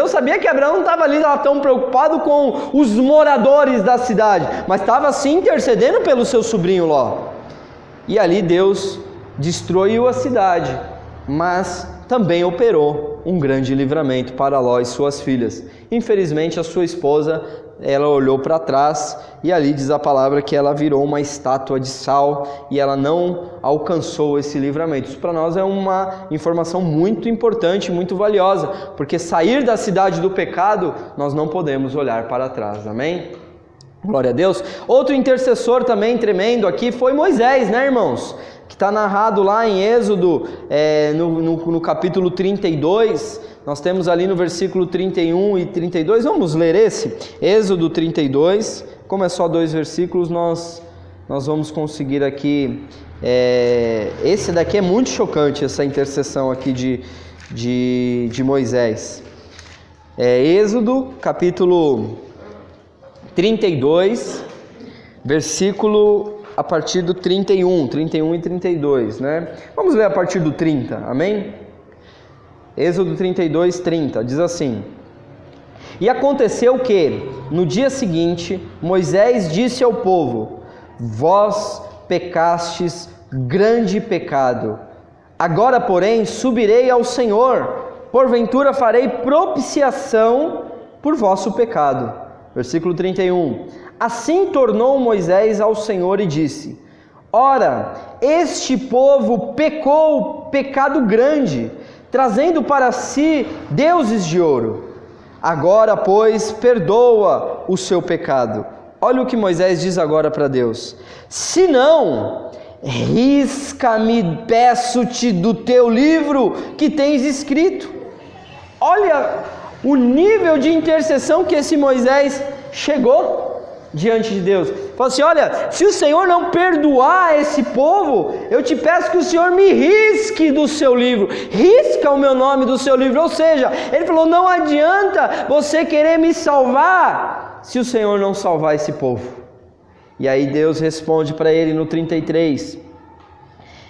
sabia que Abraão não estava ali tão preocupado com os moradores da cidade, mas estava sim intercedendo pelo seu sobrinho Ló. E ali Deus destruiu a cidade, mas também operou um grande livramento para Ló e suas filhas. Infelizmente a sua esposa, ela olhou para trás e ali diz a palavra que ela virou uma estátua de sal e ela não alcançou esse livramento. Isso para nós é uma informação muito importante, muito valiosa, porque sair da cidade do pecado, nós não podemos olhar para trás, amém? Glória a Deus. Outro intercessor também tremendo aqui foi Moisés, né, irmãos? Que está narrado lá em Êxodo, no capítulo 32, nós temos ali no versículo 31 e 32, vamos ler esse? Êxodo 32, como é só 2 versículos, nós vamos conseguir aqui, esse daqui é muito chocante, essa intercessão aqui de Moisés. Êxodo, capítulo 32, versículo a partir do 31 e 32, né? Vamos ler a partir do 30, amém? Êxodo 32, 30, diz assim: E aconteceu que, no dia seguinte, Moisés disse ao povo: Vós pecastes grande pecado. Agora, porém, subirei ao Senhor, porventura farei propiciação por vosso pecado. Versículo 31. Assim tornou Moisés ao Senhor e disse: Ora, este povo pecou pecado grande, trazendo para si deuses de ouro. Agora, pois, perdoa o seu pecado. Olha o que Moisés diz agora para Deus: Se não, risca-me, peço-te, do teu livro que tens escrito. Olha o nível de intercessão que esse Moisés chegou diante de Deus. Fala assim: olha, se o Senhor não perdoar esse povo, eu te peço que o Senhor me risque do seu livro, risca o meu nome do seu livro. Ou seja, ele falou: não adianta você querer me salvar se o Senhor não salvar esse povo. E aí Deus responde para ele no 33: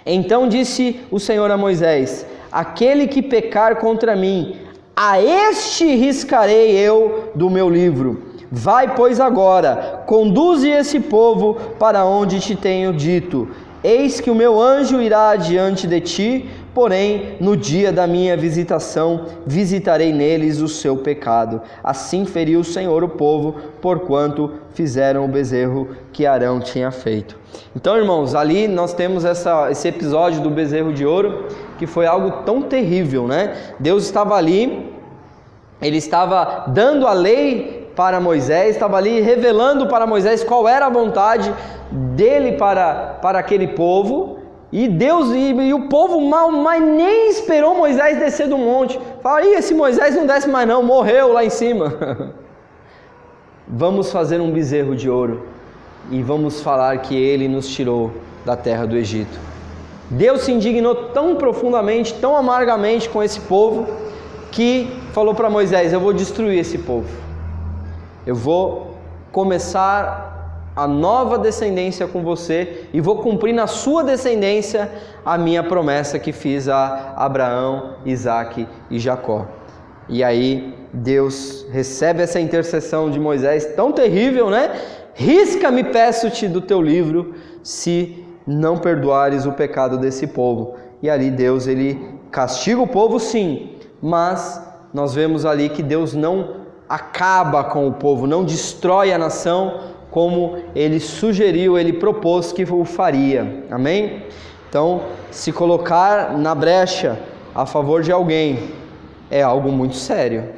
Então disse o Senhor a Moisés: Aquele que pecar contra mim, a este riscarei eu do meu livro. Vai, pois, agora, conduze esse povo para onde te tenho dito. Eis que o meu anjo irá adiante de ti, porém, no dia da minha visitação, visitarei neles o seu pecado. Assim feriu o Senhor o povo, porquanto fizeram o bezerro que Arão tinha feito. Então, irmãos, ali nós temos esse episódio do bezerro de ouro, que foi algo tão terrível, né? Deus estava ali, ele estava dando a lei para Moisés, estava ali revelando para Moisés qual era a vontade dele para aquele povo, e Deus e o povo mas nem esperou Moisés descer do monte. Fala: esse Moisés não desce mais não, morreu lá em cima. Vamos fazer um bezerro de ouro e vamos falar que ele nos tirou da terra do Egito. Deus se indignou tão profundamente, tão amargamente com esse povo, que falou para Moisés: eu vou destruir esse povo. Eu vou começar a nova descendência com você e vou cumprir na sua descendência a minha promessa que fiz a Abraão, Isaque e Jacó. E aí Deus recebe essa intercessão de Moisés tão terrível, né? Risca-me, peço-te, do teu livro, se não perdoares o pecado desse povo. E ali Deus, ele castiga o povo, sim, mas nós vemos ali que Deus não acaba com o povo, não destrói a nação, como ele sugeriu, ele propôs que o faria. Amém? Então, se colocar na brecha a favor de alguém é algo muito sério,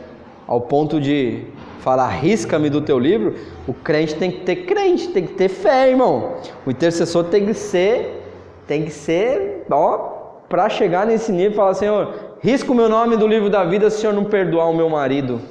ao ponto de falar: risca-me do teu livro. O crente tem que ter fé, irmão. O intercessor tem que ser, para chegar nesse nível e falar: Senhor, risca o meu nome do livro da vida se o Senhor não perdoar o meu marido.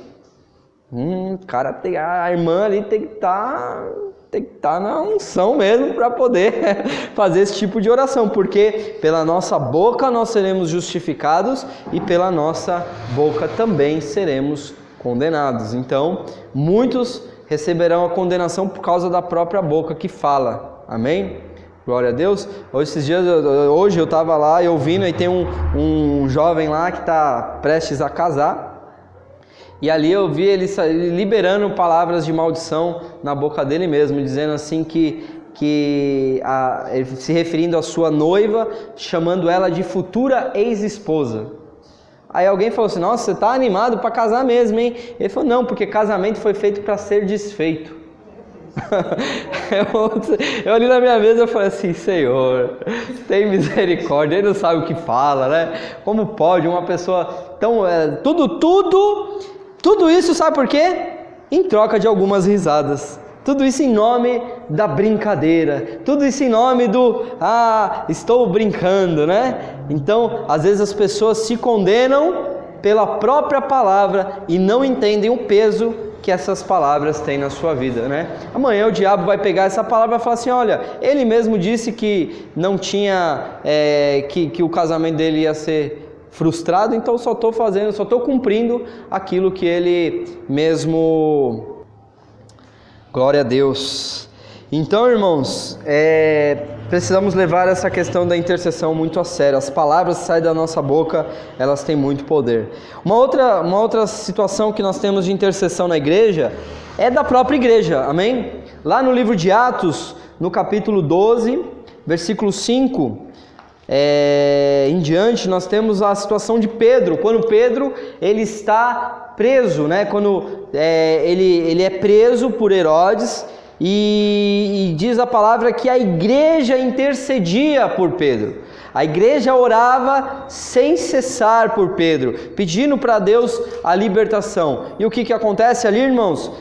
A irmã ali tem que estar na unção mesmo para poder fazer esse tipo de oração, porque pela nossa boca nós seremos justificados e pela nossa boca também seremos condenados. Então, muitos receberão a condenação por causa da própria boca que fala. Amém? Glória a Deus. Hoje eu estava lá ouvindo, e tem um jovem lá que está prestes a casar. E ali eu vi ele liberando palavras de maldição na boca dele mesmo, dizendo assim ele se referindo à sua noiva, chamando ela de futura ex-esposa. Aí alguém falou assim: nossa, você está animado para casar mesmo, hein? Ele falou: não, porque casamento foi feito para ser desfeito. Eu ali na minha mesa eu falei assim: Senhor, tem misericórdia, ele não sabe o que fala, né? Como pode uma pessoa tão... Tudo isso, sabe por quê? Em troca de algumas risadas. Tudo isso em nome da brincadeira, tudo isso em nome do, estou brincando, né? Então, às vezes as pessoas se condenam pela própria palavra e não entendem o peso que essas palavras têm na sua vida, né? Amanhã o diabo vai pegar essa palavra e vai falar assim, olha, ele mesmo disse que não tinha, que o casamento dele ia ser frustrado, então só estou cumprindo aquilo que ele mesmo... Glória a Deus. Então, irmãos, precisamos levar essa questão da intercessão muito a sério. As palavras que saem da nossa boca, elas têm muito poder. Uma outra situação que nós temos de intercessão na igreja é da própria igreja, amém? Lá no livro de Atos, no capítulo 12, versículo 5, em diante, nós temos a situação de Pedro. Quando Pedro ele está preso, né? Quando ele é preso por Herodes, e diz a palavra que a igreja intercedia por Pedro. A igreja orava sem cessar por Pedro, pedindo para Deus a libertação. E o que acontece ali, irmãos?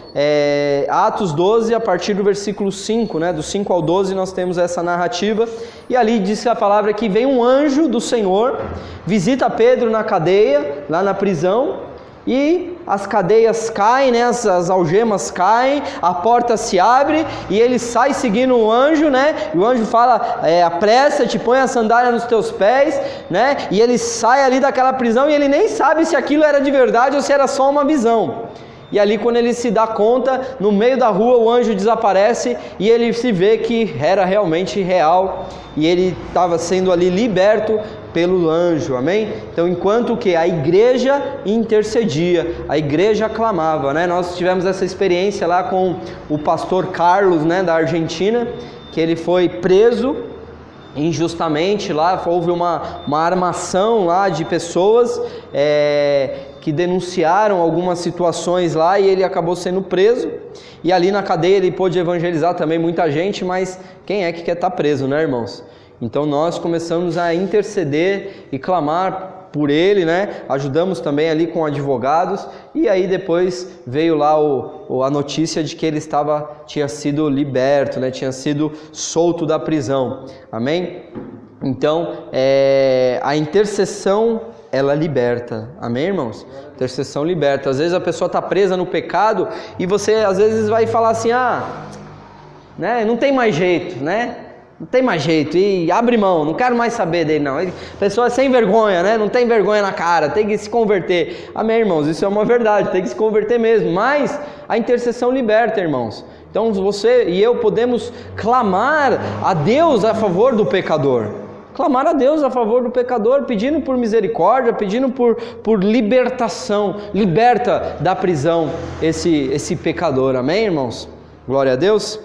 Atos 12, a partir do versículo 5, né? Do 5 ao 12 nós temos essa narrativa. E ali diz a palavra que vem um anjo do Senhor, visita Pedro na cadeia, lá na prisão, e as cadeias caem, né? As algemas caem, a porta se abre e ele sai seguindo o anjo, né? E o anjo fala, apressa-te, põe a sandália nos teus pés, né? E ele sai ali daquela prisão e ele nem sabe se aquilo era de verdade ou se era só uma visão. E ali, quando ele se dá conta, no meio da rua o anjo desaparece e ele se vê que era realmente real e ele estava sendo ali liberto pelo anjo, amém? Então, enquanto que a igreja intercedia, a igreja clamava, né? Nós tivemos essa experiência lá com o pastor Carlos, né, da Argentina, que ele foi preso injustamente lá, houve uma armação lá de pessoas que denunciaram algumas situações lá e ele acabou sendo preso. E ali na cadeia ele pôde evangelizar também muita gente, mas quem é que quer estar preso, né, irmãos? Então nós começamos a interceder e clamar por ele, né? Ajudamos também ali com advogados e aí depois veio lá a notícia de que ele tinha sido liberto, né? Tinha sido solto da prisão, amém? Então a intercessão ela liberta, amém, irmãos? Intercessão liberta. Às vezes a pessoa está presa no pecado e você às vezes vai falar assim, né? Não tem mais jeito, né? Não tem mais jeito, e abre mão, não quero mais saber dele não. A pessoa é sem vergonha, né? Não tem vergonha na cara, tem que se converter. Amém, irmãos? Isso é uma verdade, tem que se converter mesmo. Mas a intercessão liberta, irmãos. Então você e eu podemos clamar a Deus a favor do pecador. Clamar a Deus a favor do pecador, pedindo por misericórdia, pedindo por libertação. Liberta da prisão esse pecador, amém, irmãos? Glória a Deus.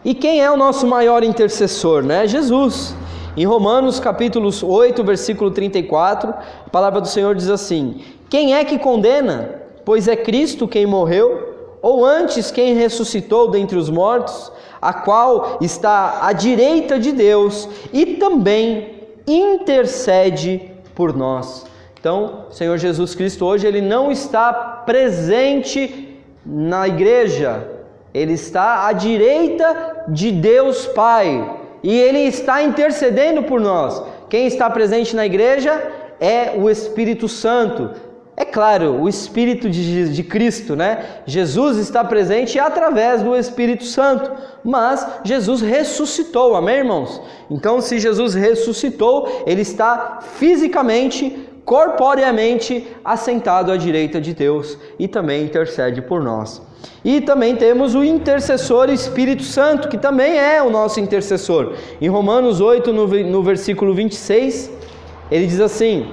E quem é o nosso maior intercessor, né? Jesus. Em Romanos capítulo 8, versículo 34, a palavra do Senhor diz assim: quem é que condena? Pois é Cristo quem morreu, ou antes quem ressuscitou dentre os mortos, a qual está à direita de Deus e também intercede por nós. Então, o Senhor Jesus Cristo hoje ele não está presente na igreja, ele está à direita de Deus Pai e ele está intercedendo por nós. Quem está presente na igreja é o Espírito Santo. É claro, o Espírito de Cristo, né? Jesus está presente através do Espírito Santo, mas Jesus ressuscitou, amém, irmãos? Então, se Jesus ressuscitou, ele está fisicamente, corporeamente assentado à direita de Deus e também intercede por nós. E também temos o intercessor Espírito Santo, que também é o nosso intercessor. Em Romanos 8, no versículo 26, ele diz assim: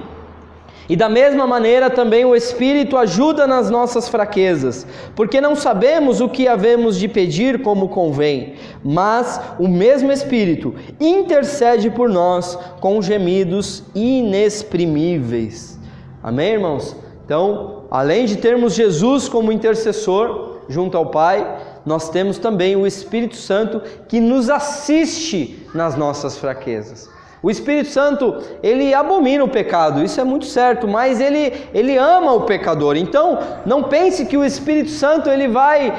e da mesma maneira também o Espírito ajuda nas nossas fraquezas, porque não sabemos o que havemos de pedir como convém, mas o mesmo Espírito intercede por nós com gemidos inexprimíveis. Amém, irmãos? Então, além de termos Jesus como intercessor junto ao Pai, nós temos também o Espírito Santo que nos assiste nas nossas fraquezas. O Espírito Santo, ele abomina o pecado, isso é muito certo, mas ele ama o pecador. Então, não pense que o Espírito Santo ele vai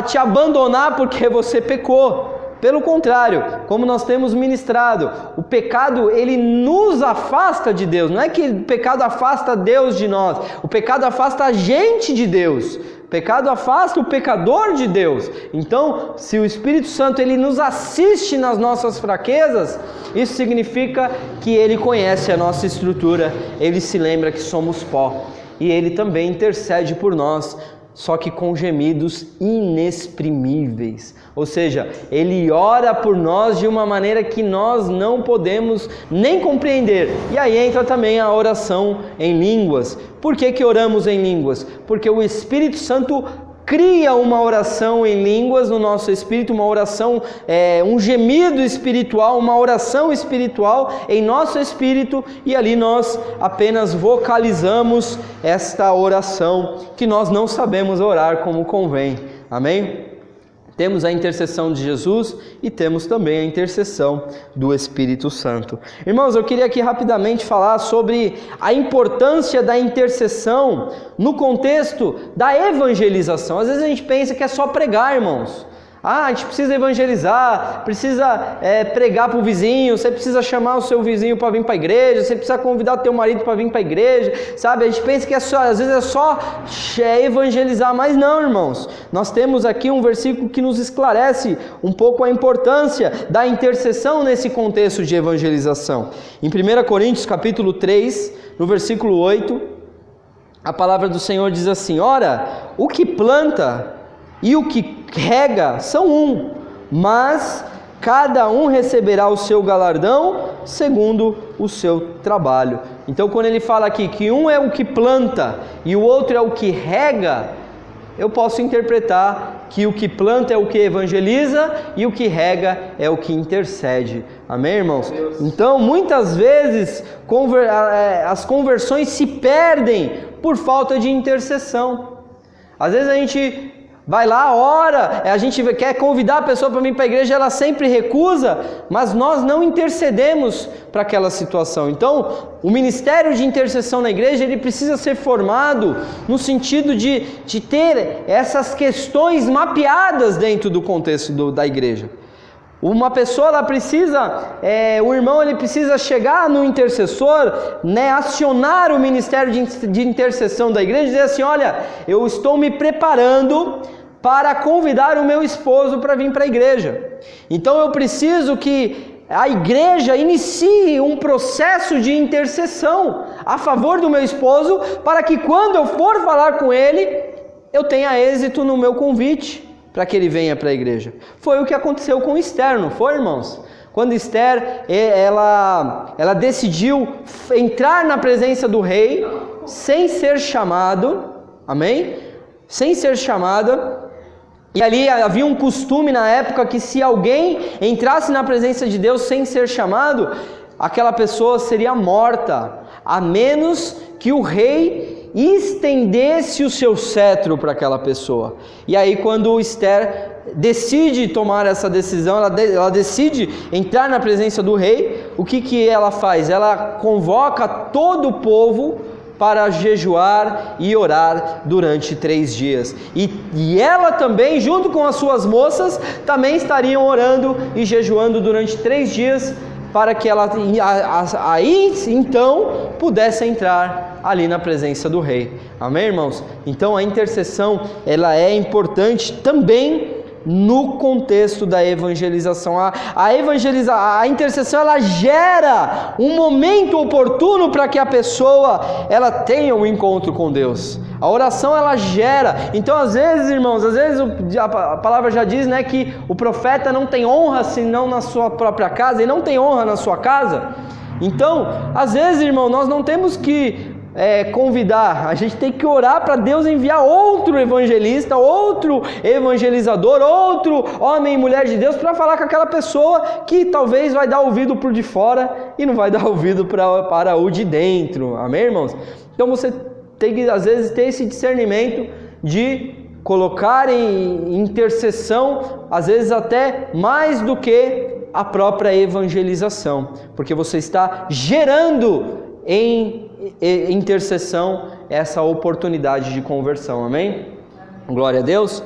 te abandonar porque você pecou. Pelo contrário, como nós temos ministrado, o pecado ele nos afasta de Deus. Não é que o pecado afasta Deus de nós, o pecado afasta a gente de Deus. O pecado afasta o pecador de Deus. Então, se o Espírito Santo ele nos assiste nas nossas fraquezas, isso significa que ele conhece a nossa estrutura, ele se lembra que somos pó e ele também intercede por nós, só que com gemidos inexprimíveis. Ou seja, ele ora por nós de uma maneira que nós não podemos nem compreender. E aí entra também a oração em línguas. Por que oramos em línguas? Porque o Espírito Santo cria uma oração em línguas no nosso espírito, uma oração, um gemido espiritual, uma oração espiritual em nosso espírito, e ali nós apenas vocalizamos esta oração que nós não sabemos orar como convém. Amém? Temos a intercessão de Jesus e temos também a intercessão do Espírito Santo. Irmãos, eu queria aqui rapidamente falar sobre a importância da intercessão no contexto da evangelização. Às vezes a gente pensa que é só pregar, irmãos. A gente precisa evangelizar, precisa pregar para o vizinho, você precisa chamar o seu vizinho para vir para a igreja, você precisa convidar o teu marido para vir para a igreja, sabe? A gente pensa que às vezes é só evangelizar, mas não, irmãos. Nós temos aqui um versículo que nos esclarece um pouco a importância da intercessão nesse contexto de evangelização. Em 1 Coríntios capítulo 3, no versículo 8, a palavra do Senhor diz assim: ora, o que planta e o que rega são um, mas cada um receberá o seu galardão segundo o seu trabalho. Então, quando ele fala aqui que um é o que planta e o outro é o que rega, eu posso interpretar que o que planta é o que evangeliza e o que rega é o que intercede. Amém, irmãos? Então, muitas vezes as conversões se perdem por falta de intercessão. Às vezes a gente vai lá, ora, a gente quer convidar a pessoa para vir para a igreja, ela sempre recusa, mas nós não intercedemos para aquela situação. Então, o ministério de intercessão na igreja, ele precisa ser formado no sentido de ter essas questões mapeadas dentro do contexto da igreja. Uma pessoa, ela precisa, o irmão, ele precisa chegar no intercessor, acionar o ministério de intercessão da igreja e dizer assim: olha, eu estou me preparando para convidar o meu esposo para vir para a igreja. Então eu preciso que a igreja inicie um processo de intercessão a favor do meu esposo, para que quando eu for falar com ele, eu tenha êxito no meu convite, para que ele venha para a igreja. Foi o que aconteceu com Esther, não foi, irmãos? Quando Esther, ela decidiu entrar na presença do rei, sem ser chamado, amém? Sem ser chamada, e ali havia um costume na época que se alguém entrasse na presença de Deus sem ser chamado, aquela pessoa seria morta, a menos que o rei estendesse o seu cetro para aquela pessoa. E aí, quando Esther decide tomar essa decisão, ela decide entrar na presença do rei, o que ela faz? Ela convoca todo o povo para jejuar e orar durante 3 dias. E ela também, junto com as suas moças, também estariam orando e jejuando durante 3 dias, para que ela aí então pudesse entrar ali na presença do rei. Amém, irmãos? Então a intercessão, ela é importante também no contexto da evangelização. A intercessão, ela gera um momento oportuno para que a pessoa ela tenha um encontro com Deus. A oração, ela gera. Então, às vezes, irmãos, a palavra já diz, que o profeta não tem honra senão na sua própria casa, e não tem honra na sua casa. Então, às vezes, irmão, nós não temos que convidar, a gente tem que orar para Deus enviar outro evangelista, outro evangelizador, outro homem e mulher de Deus para falar com aquela pessoa que talvez vai dar ouvido por de fora e não vai dar ouvido para o de dentro. Amém, irmãos? Então você tem que às vezes ter esse discernimento de colocar em intercessão, às vezes até mais do que a própria evangelização, porque você está gerando em intercessão essa oportunidade de conversão, amém? Glória a Deus.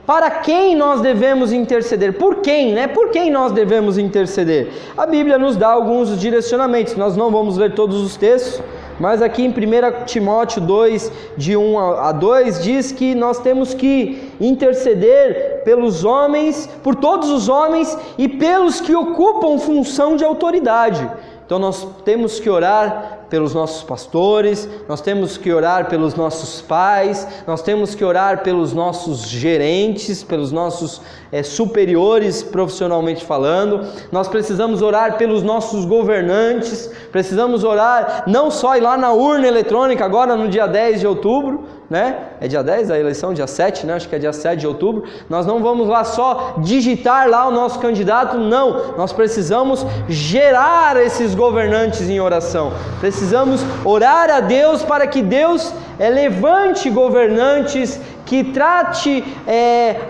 Para quem nós devemos interceder? Por quem, né? Por quem nós devemos interceder? A Bíblia nos dá alguns direcionamentos, nós não vamos ler todos os textos, mas aqui em 1 Timóteo 2, de 1 a 2, diz que nós temos que interceder pelos homens, por todos os homens e pelos que ocupam função de autoridade. Então nós temos que orar pelos nossos pastores, nós temos que orar pelos nossos pais, nós temos que orar pelos nossos gerentes, pelos nossos superiores profissionalmente falando, nós precisamos orar pelos nossos governantes, precisamos orar não só ir lá na urna eletrônica agora no dia 10 de outubro, né? É dia 10 a eleição? Dia 7, né? Acho que é dia 7 de outubro. Nós não vamos lá só digitar lá o nosso candidato, não. Nós precisamos gerar esses governantes em oração. Precisamos orar a Deus para que Deus levante governantes que trate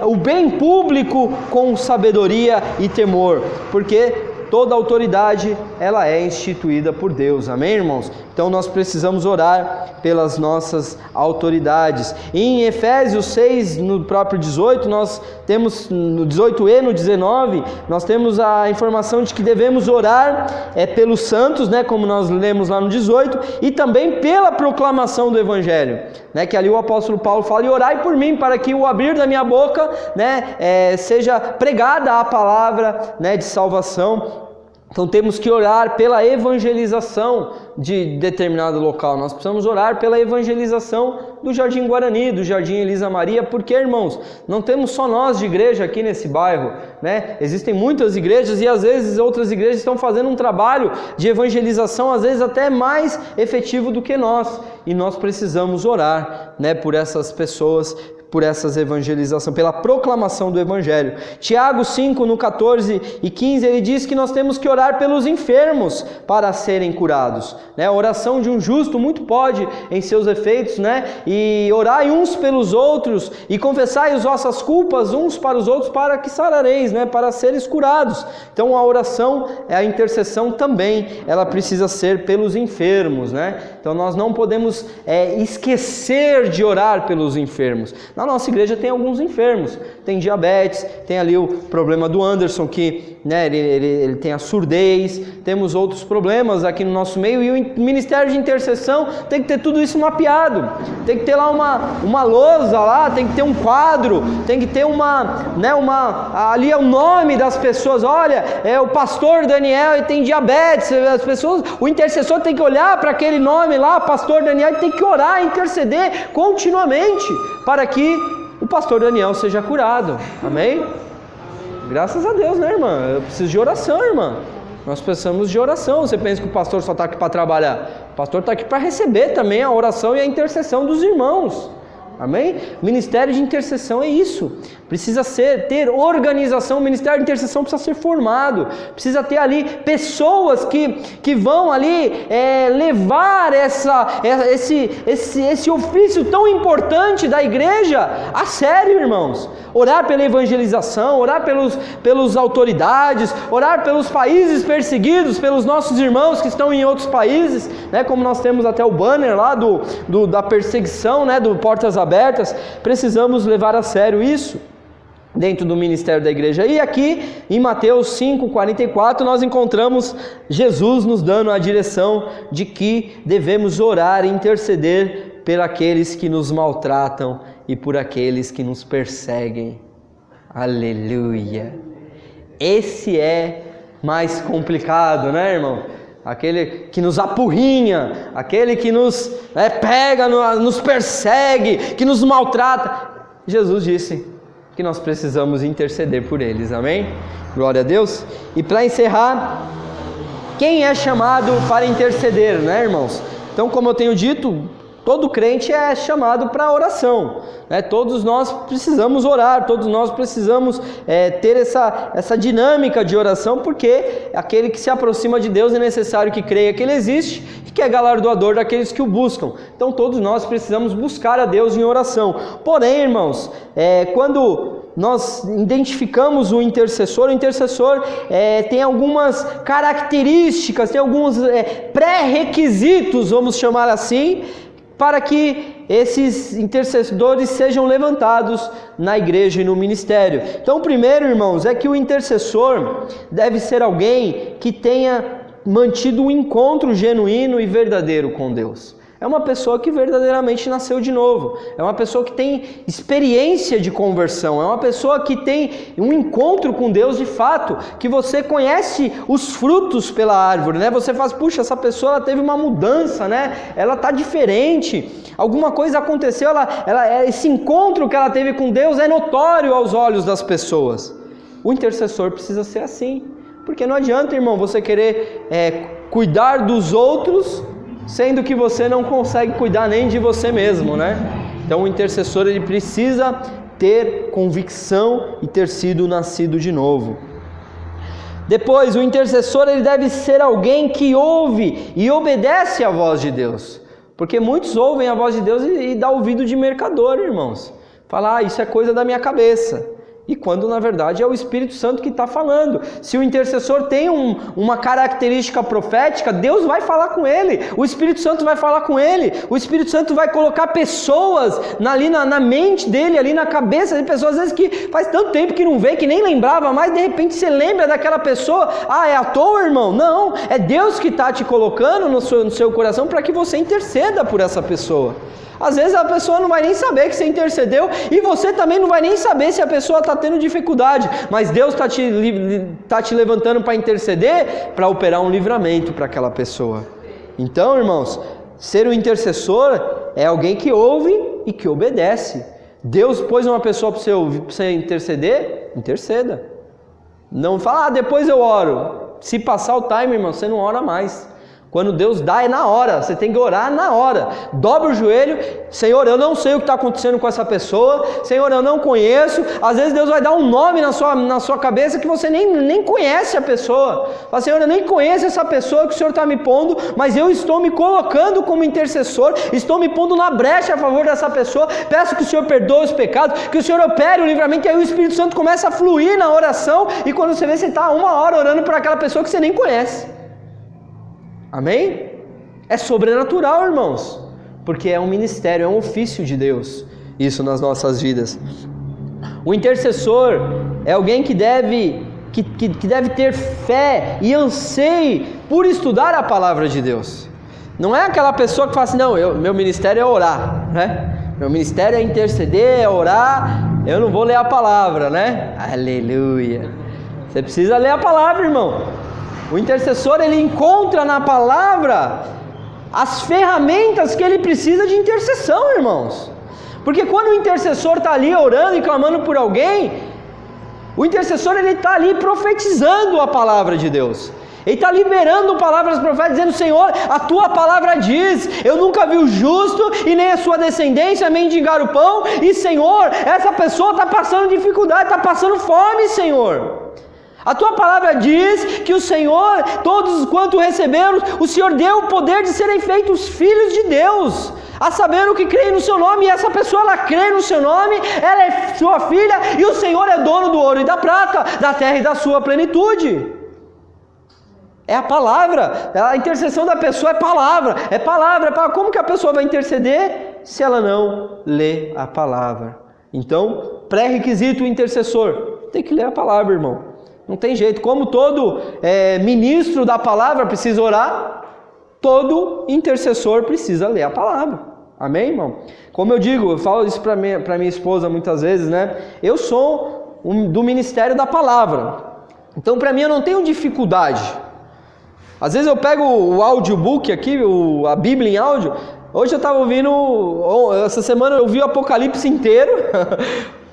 o bem público com sabedoria e temor, porque toda autoridade ela é instituída por Deus, amém, irmãos? Então nós precisamos orar pelas nossas autoridades. E em Efésios 6, no próprio 18, nós temos, no 18e, no 19, nós temos a informação de que devemos orar pelos santos, né, como nós lemos lá no 18, e também pela proclamação do Evangelho, né, que ali o apóstolo Paulo fala, e orai por mim, para que o abrir da minha boca, né, seja pregada a palavra, né, de salvação. Então temos que orar pela evangelização de determinado local. Nós precisamos orar pela evangelização do Jardim Guarani, do Jardim Elisa Maria, porque, irmãos, não temos só nós de igreja aqui nesse bairro, né? Existem muitas igrejas e às vezes outras igrejas estão fazendo um trabalho de evangelização, às vezes até mais efetivo do que nós. E nós precisamos orar, né, por essas pessoas, por essas evangelização, pela proclamação do Evangelho. Tiago 5, no 14 e 15, ele diz que nós temos que orar pelos enfermos para serem curados, né? A oração de um justo muito pode em seus efeitos, né? E orai uns pelos outros e confessai as vossas culpas uns para os outros para que sarareis, né? Para seres curados. Então a oração, a intercessão também, ela precisa ser pelos enfermos, né? Então nós não podemos esquecer de orar pelos enfermos. Na nossa igreja tem alguns enfermos, tem diabetes, tem ali o problema do Anderson, que, né, ele tem a surdez, temos outros problemas aqui no nosso meio, e o Ministério de Intercessão tem que ter tudo isso mapeado, tem que ter lá uma lousa lá, tem que ter um quadro, tem que ter ali é o nome das pessoas, olha, é o pastor Daniel e tem diabetes, as pessoas, o intercessor tem que olhar para aquele nome lá, pastor Daniel, e tem que orar, interceder continuamente, para que o pastor Daniel seja curado, amém? Graças a Deus, né, irmã? Eu preciso de oração, irmã. Nós precisamos de oração. Você pensa que o pastor só está aqui para trabalhar? O pastor está aqui para receber também a oração e a intercessão dos irmãos, amém? Ministério de intercessão é isso, precisa ter organização. O Ministério de Intercessão precisa ser formado, precisa ter ali pessoas que vão ali levar esse ofício tão importante da igreja a sério, irmãos. Orar pela evangelização, orar pelas autoridades, orar pelos países perseguidos, pelos nossos irmãos que estão em outros países, né? Como nós temos até o banner lá da perseguição, né? Do Portas Abertas. Precisamos levar a sério isso dentro do ministério da igreja. E aqui em Mateus 5:44 nós encontramos Jesus nos dando a direção de que devemos orar e interceder por aqueles que nos maltratam e por aqueles que nos perseguem. Aleluia! Esse é mais complicado, né, irmão? Aquele que nos apurrinha, aquele que nos pega, nos persegue, que nos maltrata. Jesus disse que nós precisamos interceder por eles, amém? Glória a Deus. E para encerrar, quem é chamado para interceder, né, irmãos? Então, como eu tenho dito, todo crente é chamado para oração, né? Todos nós precisamos orar, todos nós precisamos ter essa dinâmica de oração, porque aquele que se aproxima de Deus é necessário que creia que Ele existe e que é galardoador daqueles que o buscam. Então todos nós precisamos buscar a Deus em oração. Porém, irmãos, quando nós identificamos o intercessor tem algumas características, tem alguns pré-requisitos, vamos chamar assim, para que esses intercessores sejam levantados na igreja e no ministério. Então, o primeiro, irmãos, é que o intercessor deve ser alguém que tenha mantido um encontro genuíno e verdadeiro com Deus. É uma pessoa que verdadeiramente nasceu de novo. É uma pessoa que tem experiência de conversão. É uma pessoa que tem um encontro com Deus de fato. Que você conhece os frutos pela árvore, né? Você faz, puxa, essa pessoa ela teve uma mudança, né? Ela está diferente. Alguma coisa aconteceu. Esse encontro que ela teve com Deus é notório aos olhos das pessoas. O intercessor precisa ser assim. Porque não adianta, irmão, você querer cuidar dos outros, sendo que você não consegue cuidar nem de você mesmo, né? Então o intercessor ele precisa ter convicção e ter sido nascido de novo. Depois, o intercessor ele deve ser alguém que ouve e obedece à voz de Deus. Porque muitos ouvem a voz de Deus e dá ouvido de mercador, irmãos. Fala, isso é coisa da minha cabeça. E quando na verdade é o Espírito Santo que está falando. Se o intercessor tem uma característica profética, Deus vai falar com ele, o Espírito Santo vai falar com ele, o Espírito Santo vai colocar pessoas ali na mente dele, ali na cabeça de pessoas, às vezes que faz tanto tempo que não vê, que nem lembrava, mas de repente você lembra daquela pessoa. É à toa, irmão? Não, é Deus que está te colocando no seu coração para que você interceda por essa pessoa. Às vezes a pessoa não vai nem saber que você intercedeu e você também não vai nem saber se a pessoa está tendo dificuldade, mas Deus está te levantando para interceder, para operar um livramento para aquela pessoa. Então, irmãos, ser um intercessor é alguém que ouve e que obedece. Deus pôs uma pessoa para você interceder, interceda. Não fala, depois eu oro. Se passar o time, irmão, você não ora mais. Quando Deus dá é na hora, você tem que orar na hora. Dobra o joelho, Senhor, eu não sei o que está acontecendo com essa pessoa, Senhor, eu não conheço. Às vezes Deus vai dar um nome na sua cabeça que você nem conhece a pessoa. Fala, Senhor, eu nem conheço essa pessoa que o Senhor está me pondo, mas eu estou me colocando como intercessor, estou me pondo na brecha a favor dessa pessoa. Peço que o Senhor perdoe os pecados, que o Senhor opere o livramento, e aí o Espírito Santo começa a fluir na oração, e quando você vê, você está 1 hora orando por aquela pessoa que você nem conhece. Amém? É sobrenatural, irmãos, porque é um ministério, é um ofício de Deus, isso nas nossas vidas. O intercessor é alguém que deve ter fé e anseio por estudar a palavra de Deus. Não é aquela pessoa que fala assim, não, meu ministério é orar, né? Meu ministério é interceder, é orar, eu não vou ler a palavra, né? Aleluia! Você precisa ler a palavra, irmão. O intercessor, ele encontra na palavra as ferramentas que ele precisa de intercessão, irmãos. Porque quando o intercessor está ali orando e clamando por alguém, o intercessor ele está ali profetizando a palavra de Deus. Ele está liberando palavras proféticas, dizendo, Senhor, a tua palavra diz, eu nunca vi o justo e nem a sua descendência mendigar o pão, e Senhor, essa pessoa está passando dificuldade, está passando fome, Senhor. A tua palavra diz que o Senhor, todos quanto receberam, o Senhor deu o poder de serem feitos filhos de Deus, a saber o que creem no seu nome, e essa pessoa ela crê no seu nome, ela é sua filha, e o Senhor é dono do ouro e da prata, da terra e da sua plenitude. É a palavra, a intercessão da pessoa é palavra. Como que a pessoa vai interceder se ela não lê a palavra? Então, pré-requisito o intercessor, tem que ler a palavra, irmão. Não tem jeito, como todo ministro da palavra precisa orar, todo intercessor precisa ler a palavra. Amém, irmão? Como eu digo, eu falo isso para minha esposa muitas vezes, né? Eu sou do ministério da palavra, então para mim eu não tenho dificuldade. Às vezes eu pego o audiobook aqui, a Bíblia em áudio. Hoje eu estava ouvindo, essa semana eu ouvi o Apocalipse inteiro.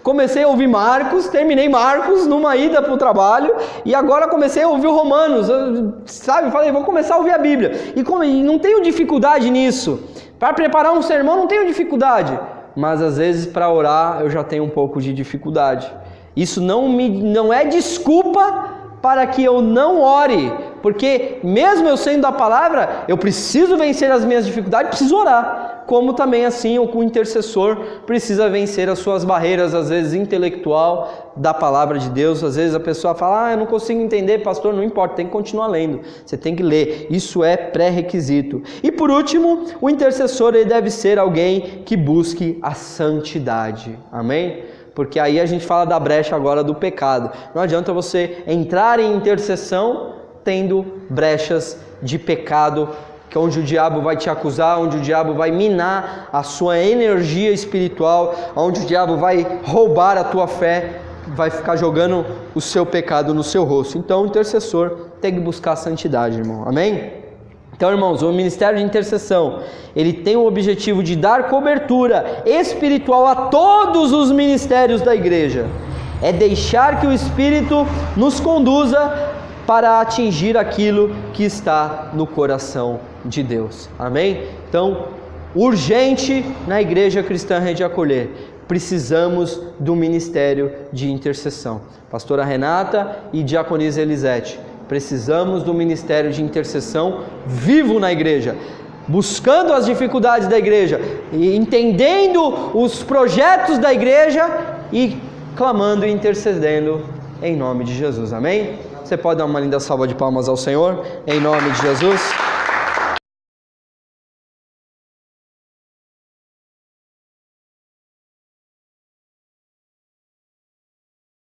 Comecei a ouvir Marcos, terminei Marcos numa ida para o trabalho, e agora comecei a ouvir Romanos, falei, vou começar a ouvir a Bíblia, e não tenho dificuldade nisso, para preparar um sermão não tenho dificuldade, mas às vezes para orar eu já tenho um pouco de dificuldade. Isso não é desculpa para que eu não ore, Porque mesmo eu sendo da palavra, eu preciso vencer as minhas dificuldades, preciso orar. Como também assim o intercessor precisa vencer as suas barreiras, às vezes intelectual, da palavra de Deus. Às vezes a pessoa fala, eu não consigo entender, pastor, não importa, tem que continuar lendo. Você tem que ler, isso é pré-requisito. E por último, o intercessor ele deve ser alguém que busque a santidade. Amém? Porque aí a gente fala da brecha agora do pecado. Não adianta você entrar em intercessão tendo brechas de pecado, que é onde o diabo vai te acusar, onde o diabo vai minar a sua energia espiritual, onde o diabo vai roubar a tua fé, vai ficar jogando o seu pecado no seu rosto. Então o intercessor tem que buscar a santidade, irmão. Amém? Então, irmãos, o ministério de intercessão, ele tem o objetivo de dar cobertura espiritual a todos os ministérios da igreja. É deixar que o Espírito nos conduza para atingir aquilo que está no coração de Deus. Amém? Então, urgente na Igreja Cristã Rede Acolher, precisamos do ministério de intercessão. Pastora Renata e diaconisa Elisete, precisamos do ministério de intercessão vivo na igreja, buscando as dificuldades da igreja, e entendendo os projetos da igreja e clamando e intercedendo em nome de Jesus. Amém? Você pode dar uma linda salva de palmas ao Senhor, em nome de Jesus.